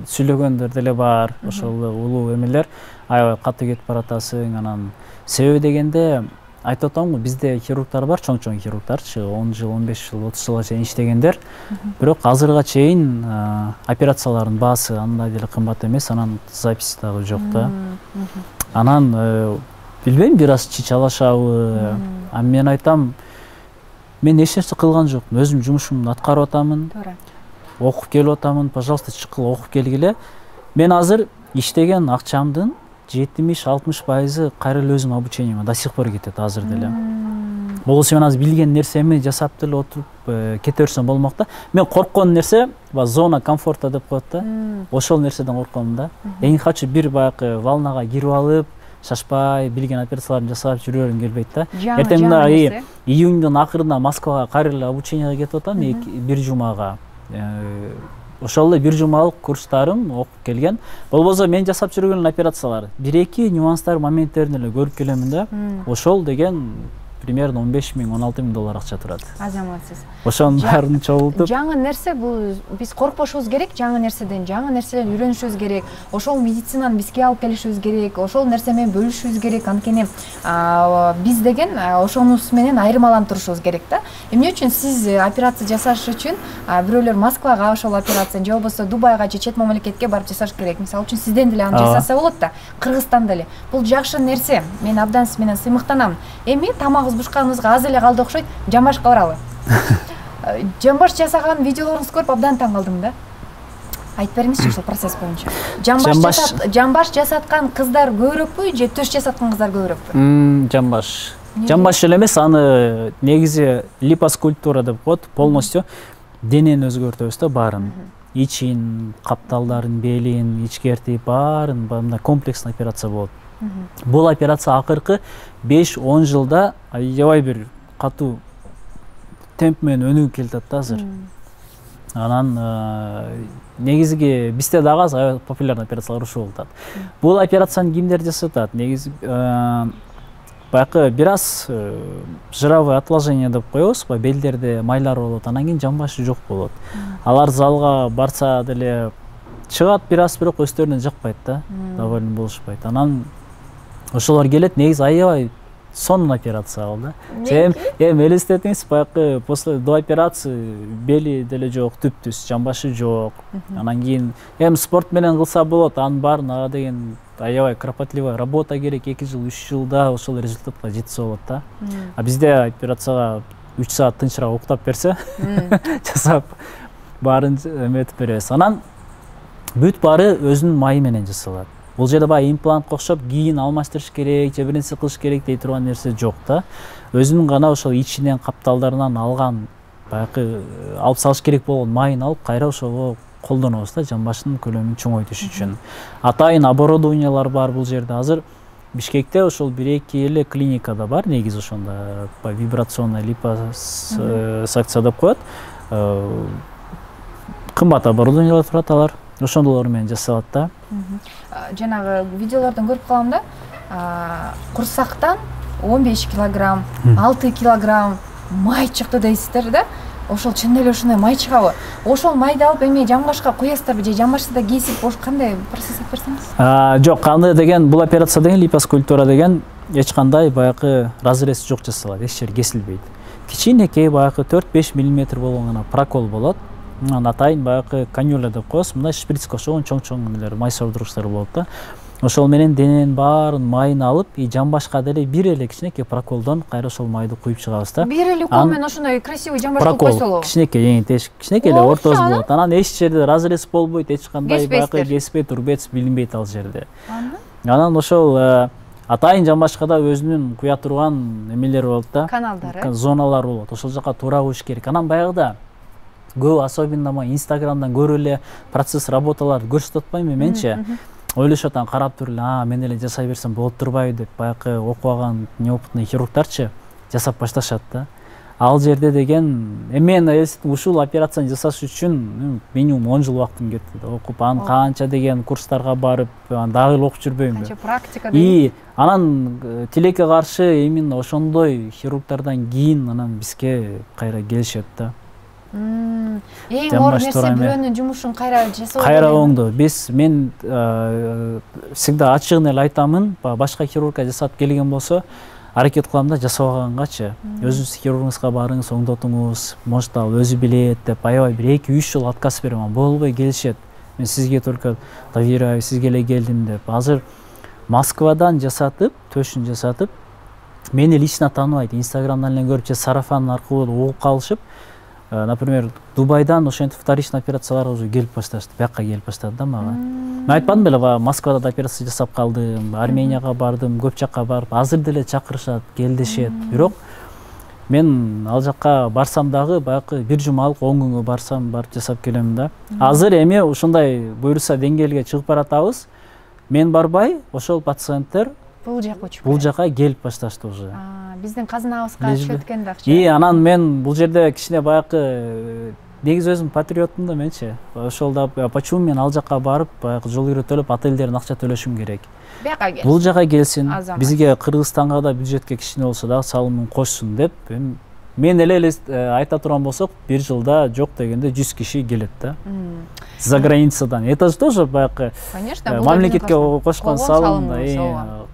сүйлөгөндөр деле бар, ошол улуу эмелер, аябай катуу кетип баратасың, анан себеби дегенде айтып атам го, бизде хирургдар бар, чоң-чоң хирургдарчы, 10 жыл, 15 жыл, 30 жылга чейин иштегендер. Бирок азырга чейин операциялардын баасы андай деле кымбат эмес, анан записи дагы жок да. Анан билбейм, бир аз чичалашабы. Мен айтам, мен эч нерсе кылган жокмун, өзүм жумушумду аткарып атамын. Окуп келип атамын, пожалуйста, чыккыла окуп келгиле. Мен азыр иштеген акчамдын 70-60% кайра эле өзүм обучениеме до сих пор кетет азыр деле. Болсо мен азыр билген нерсеми жасап деле отуруп кете берсем болмок да. Мен корккон нерсе зона комфорта деп коет да. Ошол нерседен корком да. Эң качы бир баягы волнага кирип алып, шашпай билген операцияларды жасап жүрөрүм келбейт да. Эртең мына июньдун акырында Москвага кайра эле обучениеге кетип атам, бир жумага. Ошол эле бир жумалык курстарым окуп келген. Болбосо мен жасап жүргөн операциялар 1-2 нюанстар моменттерин эле көрүп келемин да. Ошол деген примерно 15 000, 16 000 доллар акча турат. Азаматсыз. Ошонун баарын чогултуп. Жаңы нерсе бул биз коркпошубуз керек, жаңы нерседен үйрөнүшүбүз керек. Ошол медицинаны бизге алып келишибиз керек, ошол нерсе менен бөлүшүбүз керек. Анткени биз деген ошонус менен айырмаланып турушубуз керек да. Эмне үчүн сиз операция жасаш үчүн бирөөлөр Москвага ошол операцияны же болбосо Дубайга же чет мамлекетке барып жасаш керек. Мисалы үчүн сизден деле аны жасаса болот да. Кыргызстанда деле. Бул жакшы нерсе. Мен абдан сиз менен сыймыктанам. Эми тамагыбыз бушканыбызга аз эле калды окшойт. Жамбашка баралы. Жамбаш жасаган видеолоруңузду көрүп абдан таң калдым да. Айтып бериңизчи ошол процесс боюнча. Жамбаш жасаткан кыздар көбүрөкпү же төш жасаткан кыздар көбүрөкпү? Жамбаш эле эмес, аны негизи липоскультура деп коет, полностью денени өзгөртөбүз да баарын. Ичин, капталдарын, белин, ичкертип баарын, мындай комплексный операция болот. Бул операция акыркы 5-10 жылда аябай бир катуу темп менен өнүгүп келатат да азыр. Анан негизги бизде дагы аябай популярный операциялар ушул болуп атат. Бул операцияны кимдер жасап атат? Негизи баягы бир аз жировое отложение деп коебуз, белдерде майлар болот, анан кийин жамбашы жок болот. Алар залга барса деле чыгат бир аз, бирок өздөрүнө жакпайт да, доволен болушпайт. Анан ошолор келет, негизи аябай сонун операция ал да. Элестетиңиз, баягы после до операции бели деле жок, түптүз, жамбашы жок. Анан кийин спорт менен кылса болот, анын баарын ага деген аябай кропотливая работа керек, 2 жыл, 3 жылда ошол результатка жетсе болот да. А бизде операцияга 3 саат тынчыраак уктап берсе, жасап баарын эметип беребиз. Анан бүт баары өзүнүн майы менен жасалат. Бул жерде баягы имплантка окшоп кийин алмаштырыш керек, же бир нерсе кылыш керек дей турган нерсе жок да. Өзүнүн гана ошол ичинен, капталдарынан алган баягы алып салыш керек болгон майын алып, кайра ошого колдонобуз да, жамбаштын көлөмүн чоңойтуш үчүн. Атайын оборудованиялар бар бул жерде. Азыр Бишкекте ошол 1-2 эле клиникада бар, негизи ошондо вибрационный липосакция деп коет. Кымбат оборудованиялар турат алар. Ошондолор менен жасалат да. Жанагы видеолордон көрүп калам да. Курсактан 15 килограмм, 6 килограмм май чыкты дейсиздер да. Ошол чын эле ушундай май чыгабы? Ошол майды алып эми жамбашка коесуздарбы же жамбашта кесип, кандай процесс айтып берсеңиз? Жок, кандай деген бул операция деген липоскультура деген эч кандай баягы разрез жок жасалат, эч жери кесилбейт. Кичинекей баягы 4-5 мм болгон гана прокол болот. Атайын баягы канюля деп коебуз, мындай шприцке окшогон чоң-чоң нелер, май сордургучтар болот да. Ошол менен дененин баарын майын алып, жамбашка деле бир эле кичинекей проколдон кайра ошол майды куюп чыгабыз да. Бир эле кол менен ошондой красивый жамбашка койсо болобу? Кичинекей, кичинекей эле ортосу болот. Анан эч жерде разрез болбойт, эч кандай баягы кеспейт, урбет билинбейт ал жерде. Анан ошол атайын жамбашкада өзүнүн куя турган эмелер болот да. Каналдары, зоналар болот. Ошол жака туура куюш керек. Анан баягыда көп, особенно Инстаграмдан көрүп эле процесс работаларды көрсөтүп атпаймынбы менчи. ойлошот, карап туруп эле, мен эле жасай берсем болот турбайбы деп баягы окуп алган неопытный хирургдарчы жасап башташат да. Ал жерде деген мен ушул операцияны жасаш үчүн минимум 10 жыл убактым кетти. Окуп, анан канча деген курстарга барып, дагы эле окуп жүрбөймүн. Канча практика дейм. Анан тилекке каршы именно ошондой хирургдардан кийин анан бизге кайра келишет да. Эң оор нерсе бирөөнүн жумушун кайра жасоо. Кайра оңду. Мен всегда ачыгын эле айтамын, башка хирургка жасап келген болсо, аракет кылам да жасабагангачы. Өзүңүз хирургуңузга барыңыз, оңдотуңуз, может ал өзү билет деп, аябай бир 2-3 жыл отказ берем, болбой келишет. Мен сизге только доверяю, сизге эле келдим деп. Азыр Москвадан жасатып, төшүн жасатып, мени лично тааныбайт, Инстаграмдан эле көрүп, же сарафан аркылуу угуп калышып, например, Дубайдан ошентип вторичный операциялар уже келип башташты, бияка келип баштады да мага. Мен айтпадым беле, Москвада да операция жасап калдым, Арменияга бардым, көп жакка барып, азыр деле чакырышат, келдешет. Бирок мен ал жакка барсам дагы баягы бир жумалык 10 күнгө барсам, барып жасап келем да. Азыр эми ушундай буйруса деңгээлге чыгып баратабыз. Мен барбай, ошол пациенттер бул жака келип башташты уже. Биздин казынабызга түшүп өткөн да акча. Анан мен бул жерде кичине баягы негизи өзүм патриотмун да менчи. Ошол да почему мен ал жака барып, баягы жол кирүү төлөп, отелдерден акча төлөшүм керек. Бул жака келсин, бизге Кыргызстанга да бюджетке кичине болсо да салымын кошсун деп. Мен эле айта турган болсок, бир жылда жок дегенде 100 киши келет да. За границадан. Это же тоже баягы мамлекетке кошкон салым да.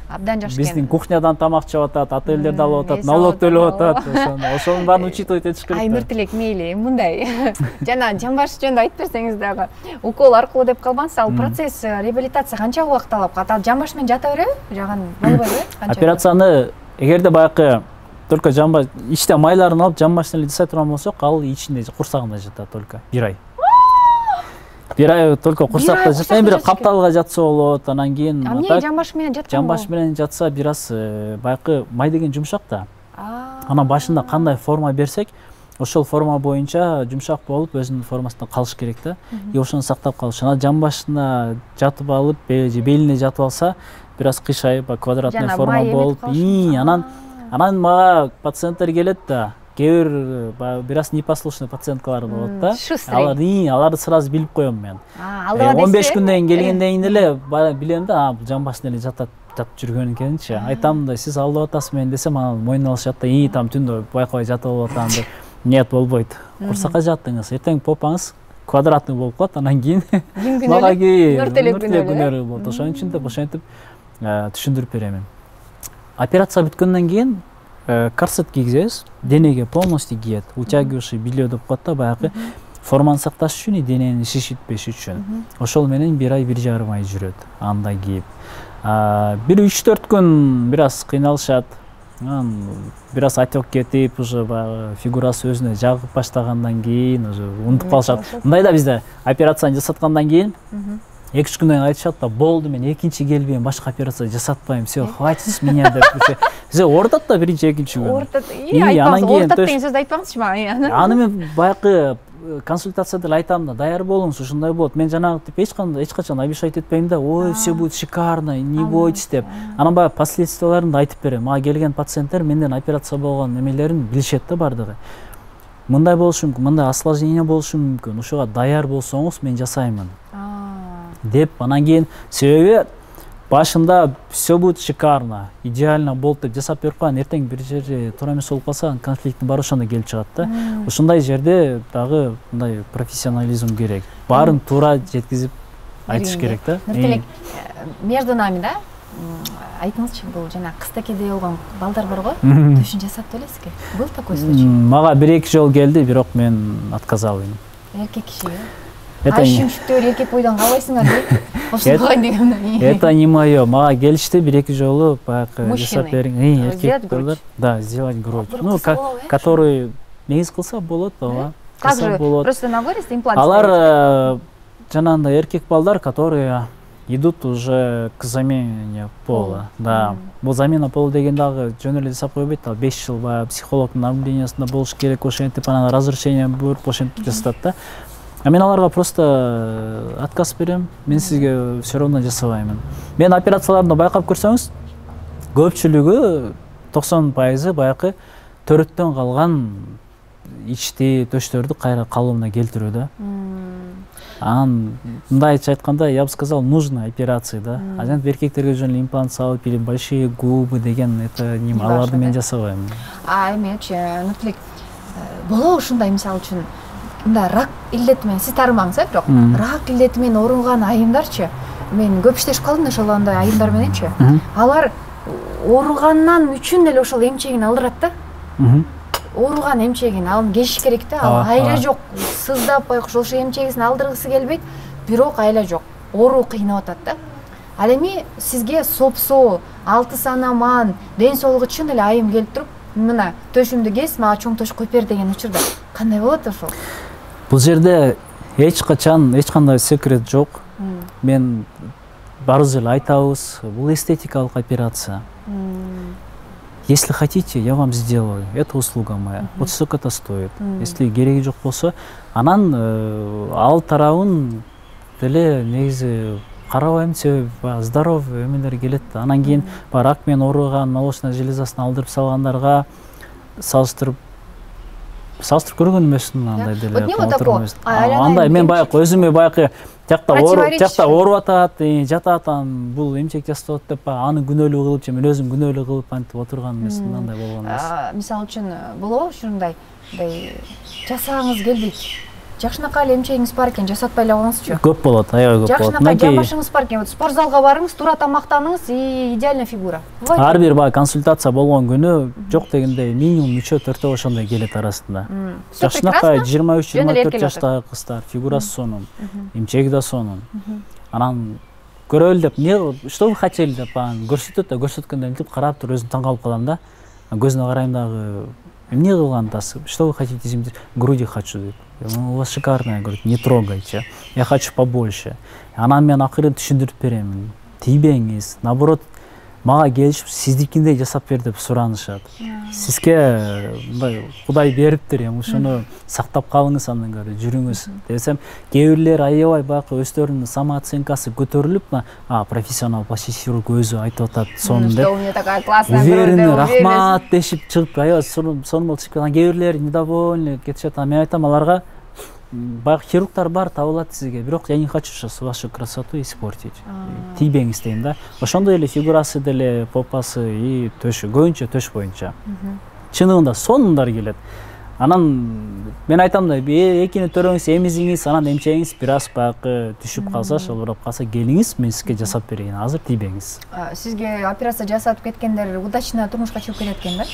Абдан жакшы. Биздин кухнядан тамак чап атат, отелдерде алып атат, налог төлөп атат. Ошонун баарын учитывать этиш керек. Ай Нуртилек, мейли, мындай. Жана жамбаш жөнүндө айтып берсеңиз дагы, укол аркылуу деп калбаңыз, ал процесс реабилитация канча убакыт алып калат? Жамбаш менен жата береби? Жаган болбойбу? Операцияны эгерде баягы только жамбаш ичте майларын алып жамбашты эле жасай турган болсок, ал ичинде курсагында жатат только 1 ай. 1 ай только курсакта жатат, бирок капталга жатса болот, анан кийин эмне жамбаш менен жатпайбы? Жамбаш менен жатса бир аз баягы май деген жумшак да. Анан башында кандай форма берсек, ошол форма боюнча жумшак болуп өзүнүн формасында калыш керек да. И ошону сактап калыш. Анан жамбашына жатып алып, же белине жатып алса, бир аз кыйшайып, квадратный форма болуп, анан мага пациенттер келет да. Кээ бир аз непослушный пациенткалар болот да. Аларды сразу билип коем мен. 15 күндөн келгенден кийин эле билем да, бул жамбашты эле жатып жүргөн экенчи. Айтам да, сиз алдап атасыз мен десем, анан мойнуна алышат да, там түндө байкабай жатып алып атам деп. Нет, болбойт. Курсакка жаттыңыз, эртең попаңыз квадратный болуп калат, анан кийин мага Нуртилек күнөөлүү болот. Ошон үчүн деп ошентип түшүндүрүп берем. Операция бүткөндөн кийин корсет кийгизебиз, денеге полностью кийет, утягивающий белье деп коет да, баягы форманы сакташ үчүн, денени шишитпеш үчүн. Ошол менен 1 ай 1,5 ай жүрөт, анда кийип. Бир 3-4 күн бир аз кыйналышат, бир аз отек кетип, уже фигурасы өзүнө жагып баштагандан кийин уже унутуп калышат. Мындай да бизде операцияны жасаткандан кийин 2-3 күндөн айтышат да, болду, мен экинчи келбейм, башка операция жасатпайм, все, хватит с меня деп. Же ортот да биринчи, экинчи күн. Ортот, ортот деген сөздү айтпаңызчы мага. Аны мен баягы консультацияда айтам да, даяр болуңуз, ушундай болот. Мен жанагынтип эч качан обещать этпейм да, ой, все будет шикарно, не бойтесь деп. Анан баягы последствияларын да айтып берем. Мага келген пациенттер менден операция болгон эмелерин билишет да бардыгы. Мындай болушу мүмкүн, мындай осложнение болушу мүмкүн. Ушуга даяр болсоңуз мен жасаймын деп. Анан кийин себеби башында все будет шикарно, идеально болуп деп жасап берип койгон, эртең бир жери туура эмес болуп калса, конфликттин баары ошондо келип чыгат да. Ушундай жерде дагы мындай профессионализм керек. Баарын туура жеткизип айтыш керек да. Нуртилек, между нами да, айтыңызчы, бул жана кыстакеде болгон балдар бар го, төшүн жасап элесизби? Был такой случай? Мага 1-2 жолу келди, бирок мен отказал. Эркек киши шүмшүктөр эркек бойдон калбайсыңар дейт. Ошондой деген. Это не моё. Мага келишти 1-2 жолу баягы жасап бериң. Эркек балдар. Да, сделать грудь. Ну, который негиз кылса болот, ооба. Как же? Просто на вырез имплант. Алар жанагындай эркек балдар, которые идут уже к замене пола. Да. Бул замена пола деген дагы жөн эле жасап койбойт. Ал 5 жыл баягы психологдун наблюдениясында болуш керек, ошентип анан разрешение буйруп ошентип жасатат да. Мен аларга просто отказ берем. Мен сизге все равно жасабаймын. Мен операцияларымды байкап көрсөңүз, көпчүлүгү 90% баягы төрөттөн калган ичти төштөрдү кайра калыбына келтирүү да. Мындайча айтканда, я бы сказал, нужна операция да. Азан эркектерге жөн имплант салып или большие губы деген это нем аларды мен жасабайм. Эмечи, Нурлик, болобу ушундай мисалы үчүн мында рак илдети менен сиз таарымаңыз, бирок рак илдети менен ооруган айымдарчы, мен көп иштешип калдым ошол андай айымдар мененчи. Алар ооругандан үчүн деле ошол эмчегин алдырат да. Ооруган эмчегин алып келиш керек да. Ал айла жок, сыздап байкуш ошо эмчегин алдыргысы келбейт, бирок айла жок. Оору кыйнап атат да. Ал эми сизге сопсоо, 6 санаман, ден соолугу үчүн эле айым келип туруп, мына төшүмдү кес, мага чоң төш коюп бер деген учурда кандай болот ошол? Бул жерде эч качан эч кандай секрет жок. Мен баарыбыз эле айтабыз, бул эстетикалык операция. Если хотите, я вам сделаю. Это услуга моя. Вот сколько это стоит. Если кереги жок болсо, анан ал тарабын деле негизи карабайм, себеби здоровый эмелер келет. Анан кийин рак менен ооруган молочная железасын алдырып салгандарга салыштырып көргөн эмесмин андай деле. Андай мен баягы өзүмө баягы жакта ооруп атат, жатат, бул эмчек жасап атат деп аны күнөөлүү кылып, мен өзүм күнөөлүү кылып антип отурган эмесмин, андай болгон эмес. Мисалы үчүн болобу ушундай жасагыңыз келбейт. Жакшынакай эле эмчегиңиз бар экен, жасатпай эле коюңузчу. Көп болот, аябай көп болот. Жакшынакай жамбашыңыз бар экен, спорт залга барыңыз, туура тамактаныңыз, идеальная фигура. Ар бир консультация болгон күнү жок дегенде минимум 3-4 ошондой келет арасында. Жакшынакай 23-24 жаштагы кыздар, фигурасы сонун, эмчеги да сонун. Анан көрөлү деп, что вы хотели деп көрсөтөт да, көрсөткөндө мынтип карап туруп өзүм таң калып калам да. Көзүнө карайм дагы, эмне кылган атасы? Что вы хотите десем, груди хочу дейт. У вас шикарная, говорит, не трогайте. Я хочу побольше. Анан мен акырын түшүндүрүп берем. Тийбеңиз, наоборот, мага келишип, сиздикиндей жасап бер деп суранышат. Сизге мындай Кудай бериптир, ушуну сактап калыңыз, андан көрө жүрүңүз десем, кээ бирлер аябай баягы өздөрүнүн самооценкасы көтөрүлүп, профессионал пластический хирург өзү айтып атат, сонун деп. Уверенный, рахмат дешип чыгып, аябай сонун болуп чыгып калган. Кээ бирлер недовольный кетишет. Мен айтам аларга, баягы хирургтар бар, табылат сизге, бирок я не хочу сейчас вашу красоту испортить. Тийбеңиз дейм да. Ошондой эле фигурасы деле, попасы и төшү, көбүнчө төш боюнча. Чынында сонундар келет. Анан мен айтам да, экини төрөңүз, эмизиңиз, анан эмчегиңиз бир аз баягы түшүп калса, шылбырап калса, келиңиз, мен сизге жасап берейин. Азыр тийбеңиз. Сизге операция жасатып кеткендер удачно турмушка чыгып кетет экен да?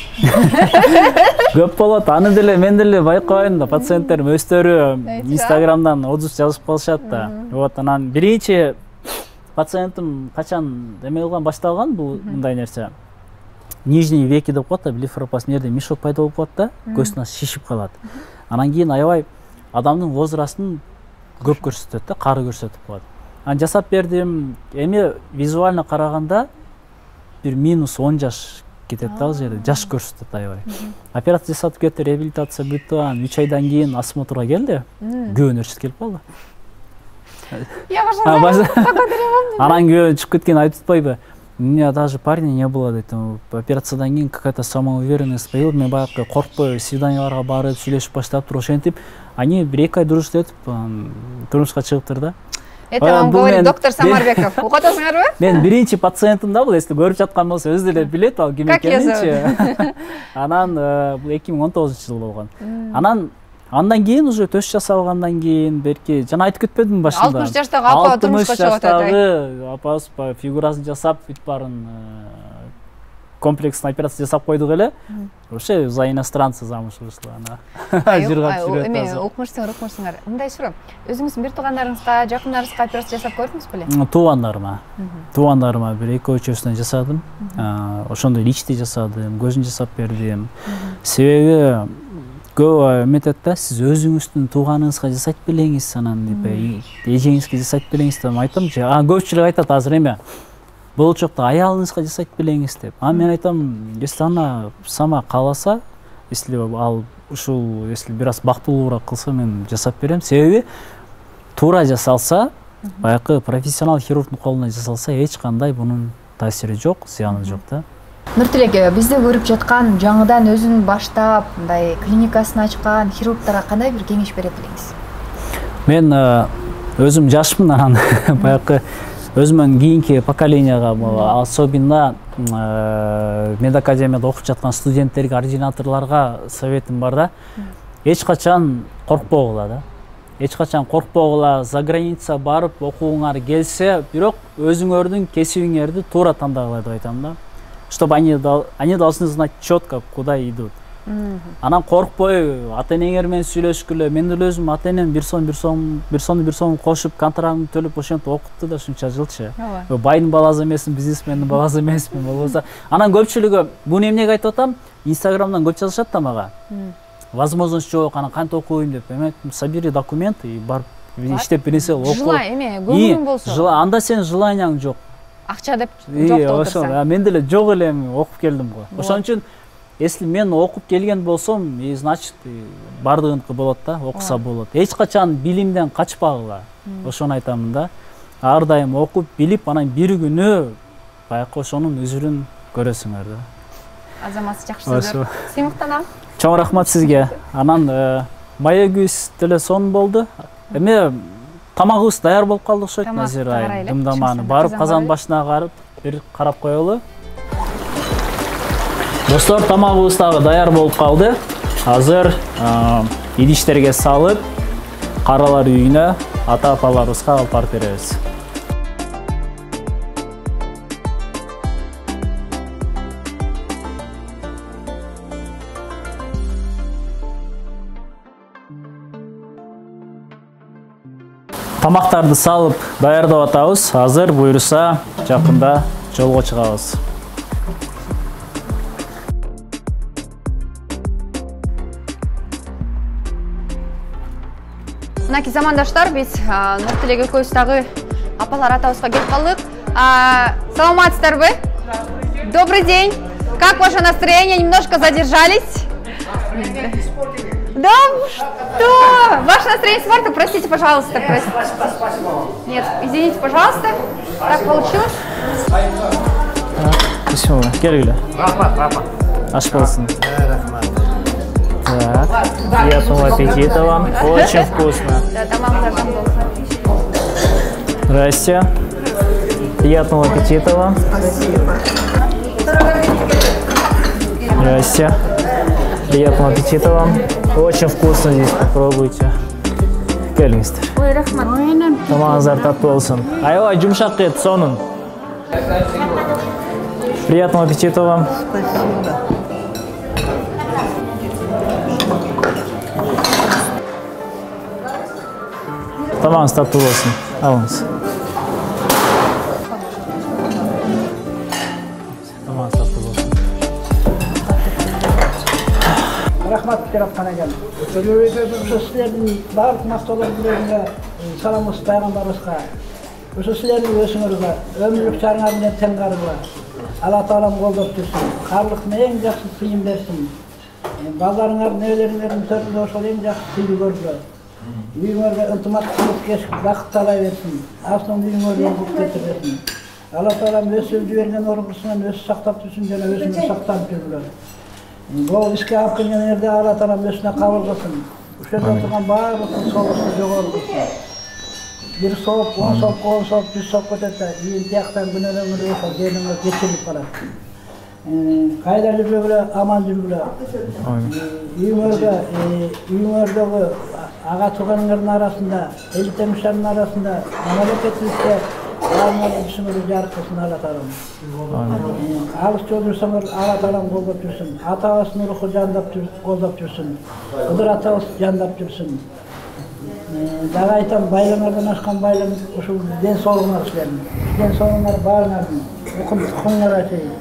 Көп болот. Аны деле мен деле байкабайм да, пациенттерим өздөрү Инстаграмдан отзыв жазып калышат да. Вот анан биринчи пациентим качан эме кылган башталган бул мындай нерсе. Нижние веки деп коет да, блефаропаст жерде мешок пайда болуп калат да, көзүнө шишип калат. Анан кийин аябай адамдын возрастын көп көрсөтөт да, кары көрсөтүп калат. Анан жасап бердим. Эми визуально караганда бир -10 жаш кетет да, ал жерде жаш көрсөтөт аябай. Операция жасатып кетти, реабилитация бүттү, анан 3 айдан кийин осмотрга келди. Күйөөнү өрчүп келип калды. Анан күйөө чыгып кеткен айтып атпайбы? У меня даже парня не было, операциядан кийин какая-то самоуверенность появилась, мен баягы коркпой свиданияларга барып сүйлөшүп баштап туруп ошентип, они 1-2 ай duruşta өтүп турмушка чыгыптыр да. Это вам говорит доктор Самарбеков. Укатасыңарбы? Мен биринчи пациентим да бул, если көрүп жаткан болсо, өзү деле билет ал ким экенинчи. Анан 2019-жыл болгон. Андан кийин уже төш жасалгандан кийин берки жана айтып кетпедимби башында? 60 жаштагы апа турмушка чыгып атат. 60 жаштагы апабыз фигурасын жасап, бүт барын комплексный операция жасап койдук эле. Вообще за иностранца замуж вышла она. Жыргап жүрөт. Эме укмушсуңар. Мындай суроо. Өзүңүздүн бир туугандарыңызга, жакындарыңызга операция жасап көрдүңүз беле? Туугандарыма бир 2-3-өсүнө жасадым. Ошондой личти жасадым, көзүн жасап бердим. Себеби көп эметет да, сиз өзүңүздүн тууганыңызга жасайт белеңиз, анан деп эжеңизге жасайт белеңиз деп айтам. Көпчүлүк айтат азыр эме. Болочокто аялыңызга жасайт белеңиз деп. Мен айтам, если ана сама кааласа, если ал ушул, если бир аз бактылуураак кылса, мен жасап берем. Себеби туура жасалса, баягы профессионал хирургдун колуна жасалса, эч кандай бунун таасири жок, зыяны жок да. Нуртилек, бизди көрүп жаткан, жаңыдан өзүн баштап, мындай клиникасын ачкан хирургдарга кандай бир кеңеш бере элеңиз? Мен өзүм жашмын, анан баягы өзүмөн кийинки поколенияга, особенно медакадемияда окуп жаткан студенттерге, ординаторлорго советим бар да. Эч качан коркпогула да. Эч качан коркпогула, за граница барып окууңар келсе, бирок өзүңөрдүн кесибиңерди туура тандагыла деп айтам да. Чтобы они должны знать четко, куда идут. Анан коркпой, ата-энеңер менен сүйлөшкүлө. Мен деле өзүм ата-энем бир сом кошуп, контрагымды төлөп ошентип окутту да шунча жылчы. Байдын баласы эмесмин, бизнесмендин баласы эмесмин болбосо. Анан көпчүлүгү буну эмнеге айтып атам? Инстаграмдан көп жазышат да мага. Возможность жок, анан кантип окуйм деп. Эми собери документы и барып иштеп берсе окуп. Жыла эме, көңүлүң болсо. Анда сенин желанияң жок. Акча деп жок деп отурсаң. Мен деле жок эле окуп келдим го. Ошон үчүн если мен окуп келген болсом, значит бардыгыныкы болот да, окуса болот. Эч качан билимден качпагыла. Ошону айтамын да. Ар дайым окуп билип, анан бир күнү баягы ошонун үзүрүн көрөсүңөр да. Азамат, жакшы сөздөр. Сыймыктанам. Чоң рахмат сизге. Анан маегүбүз деле сонун болду. Эми тамагыбыз даяр болуп калды окшойт, Назира айым. Дымдаманы барып казан башына карып, бир карап коелу. Достор, тамагыбыз дагы даяр болуп калды. Азыр идиштерге салып, каралар үйүнө ата-апаларыбызга алып барып беребиз. Тамактарды салып даярдап атабыз. Азыр буйруса жакында жолго чыгабыз. Мынакей замандаштар, биз Нуртилек экөөбүз дагы апалар атабызга келип калдык. Саламатсыздарбы? Добрый день. Как ваше настроение? Немножко задержались? Да что? Ваше настроение испортило? Простите, пожалуйста. Нет, извините, пожалуйста. Так получилось? Спасибо. Келгиле. Рахмат. Аш болсун. Так, приятного аппетита вам. Очень вкусно. Да, тамам болсун. Здрасте. Приятного аппетита вам. Здрасте. Приятного аппетита вам. Очень вкусно здесь, попробуйте. Келиңиздер. Ой, рахмат. Тамагыңыздар таттуу болсун. Аябай жумшак кет сонун. Приятного аппетита вам. Спасибо. Тамагыңыз таттуу болсун. Алыңыз. Тамагыңыз таттуу болсун. Рахмат Пирапханага. Ошо силердин баардык мактоолордун саламыбыз пайгамбарыбызга. Ошо силердин өзүңөргө өмүрлүк жарыңар менен тең карыгыла. Алла таалам колдоп турсун. Карлыктын эң жакшы сыйын берсин. Балдарыңар, небелериңердин төрүндө ошол эң жакшы сыйды көргүлө. Үйүңөргө ынтымактуулук кешип бакыт талай берсин. Астын үйүңөргө бук кетирбесин. Алла таалам өсүп жиберген оргусунан өсүп сактап турсун жана өзүңөр сактап жүргүлө. Бул ишке алып келгендерди Алла таалам өзүнө кабыл кылсын. Ошондо турган баардык соолукту жогору кылсын. Bir soğuk, 10 soğuk, 10 soğuk, 100 soğuk ötete, iyi tiyaktan günölüğünü olsa, gelini geçirip kalar. Kayda жүргүлө, aman жүргүлө. Үйүңөрдөгү ага тууганыңардын арасында, эл темишанын арасында, мамлекеттүүлүккө баарыңарды ишиңерди жарык кылсын Алла таалам. Алыс жол жүрсөңөр Алла таалам колдоп жүрсүн. Атабыздын руху жандап колдоп жүрсүн. Кыдыр атабыз жандап жүрсүн. Дагы айтам, байларыңардан ашкан байлык ушул ден соолугуңар силердин. Ден соолугуңар баарыңардын, укумуңарга чейин,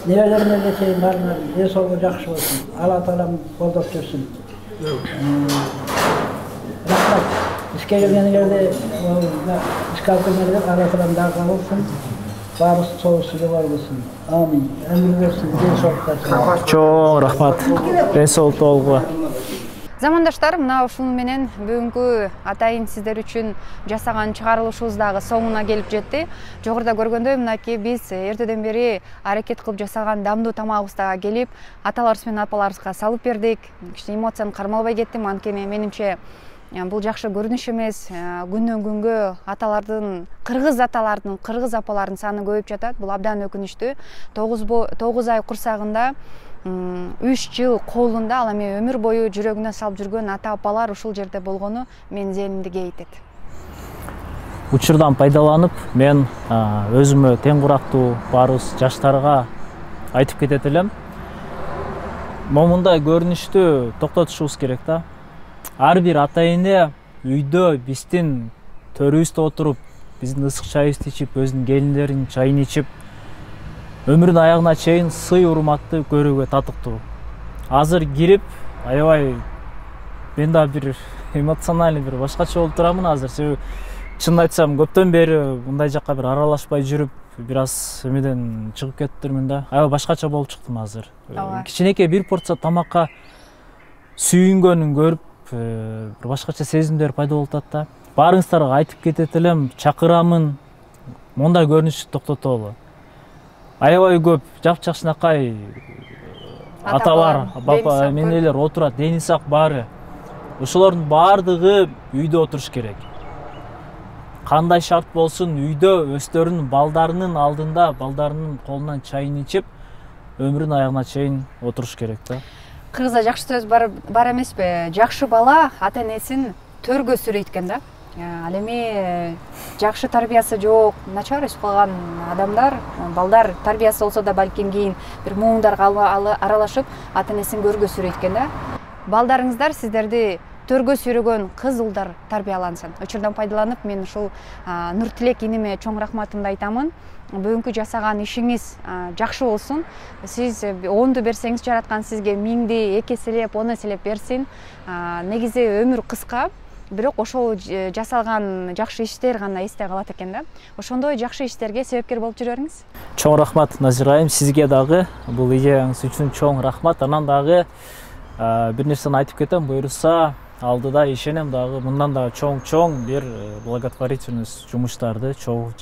небелериңерге чейин баарыңардын ден соолугу жакшы болсун. Алла таалам колдоп жүрсүн. Рахмат. Ишке келгениңерди, ишке алып келгениңерди Алла таалам дагы кабыл кылсын. Баардык соолукту жогору кылсын. Амин. Ömür versin, ден соолук берсин. Чоң рахмат. Ден соолуктуу болгула. Замандаштар, мына ушун менен бүгүнкү атайын сиздер үчүн жасаган чыгарылышыбыз дагы соңуна келип жетти. Жогоруда көргөндөй, мынакей биз эртеден бери аракет кылып жасаган дамдуу тамагыбызга келип, аталарыбыз менен апаларыбызга салып бердик. Кичине эмоцияны кармалбай кеттим, анткени менимче бул жакшы көрүнүш эмес. Күндөн күнгө кыргыз аталардын, кыргыз апалардын саны көбөйүп жатат. Бул абдан өкүнүчтүү. 9 ай курсагында 3 жыл колунда ал эми өмүр бою жүрөгүнө салып жүргөн ата апалар ушул жерде болгону менин зээнимди кеңейтет. Учурдан пайдаланып, мен өзүмө тең курактуу баарыбыз жаштарга айтып кетет элем. Момундай көрүнүштү токтотушубуз керек да. Ар бир ата эне үйдө биздин төрүбүздө отуруп, биздин ысык чайыбызды ичип, өзүнүн келиндеринин чайын ичип, өмүрүнүн аягына чейин сый урматты көрүүгө татыктуу. Азыр кирип, аябай мен да бир эмоциональный бир башкача болуп турамын азыр. Себеби чынын айтсам, көптөн бери мындай жакка бир аралашпай жүрүп, бир аз эмеден чыгып кетиптирмин да. Аябай башкача болуп чыктым азыр. Кичинекей бир порция тамакка сүйүнгөнүн көрүп, бир башкача сезимдер пайда болуп атат да. Баарыңыздарга айтып кетет элем, чакырамын, мондай көрүнүштү токтотобу. Аябай көп жакшынакай аталар, бапа, менелер отурат, дени сак баары. Ошолордун баардыгы үйдө отуруш керек. Кандай шарт болсун, үйдө өздөрүнүн балдарынын алдында, балдарынын колунан чайын ичип, өмүрүнүн аягына чейин отуруш керек да. Кыргызда жакшы сөз бар эмеспи? Жакшы бала ата энесин төргө сүрөйткөн да. Ал эми жакшы тарбиясы жок, начар өсүп калган адамдар, балдар тарбиясы болсо да балким кийин бир муңдарга аралашып, ата энесин көргө сүрөйткөн да. Балдарыңыздар сиздерди төргө сүйрөгөн кыз улдар тарбиялансын. Учурдан пайдаланып, мен ушул Нуртилек иниме чоң рахматымды айтамын. Бүгүнкү жасаган ишиңиз жакшы болсун. Сиз 10ду берсеңиз, жараткан сизге 1000ди 2 эселеп, 10 эселеп берсин. Негизи өмүр кыска, бирок ошол жасалган жакшы иштер гана эсте калат экен да. Ошондой жакшы иштерге себепкер болуп жүрө бериңиз. Чоң рахмат, Назира айым, сизге дагы бул идеяңыз үчүн чоң рахмат. Анан дагы бир нерсени айтып кетем, буюрса алдыда ишенем дагы мындан да чоң бир благотворительность жумуштарды чоң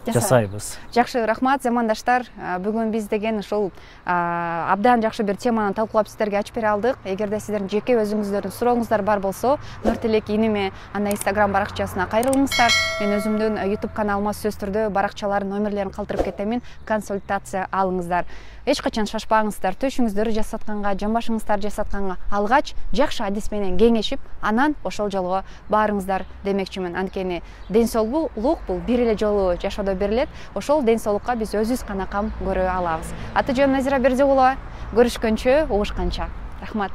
жасайбыз. Жакшы, рахмат, замандаштар. Бүгүн биз деген ушул абдан жакшы бир теманы талкуулап сиздерге ачып бере алдык. Эгерде сиздердин жеке өзүңүздөрдүн сурооңуздар бар болсо, Нуртилек иниме анда Instagram баракчасына кайрылыңыздар. Мен өзүмдүн YouTube каналыма сөзсүз түрдө баракчалардын номерлерин калтырып кетемин. Консультация алыңыздар. Эч качан шашпаңыздар. Төшүңүздөрдү жасатканга, жамбашыңыздарды жасатканга алгач жакшы адис менен кеңешип, анан ошол жолго барыңыздар демекчимин. Анткени ден соолук бул бир эле жолу жашоодо берилет. Ошол ден соолукка биз өзүбүз гана кам көрө алабыз. Аты жөнүм Назира Бердиулова. Көрүшкөнчө, угушканча. Рахмат.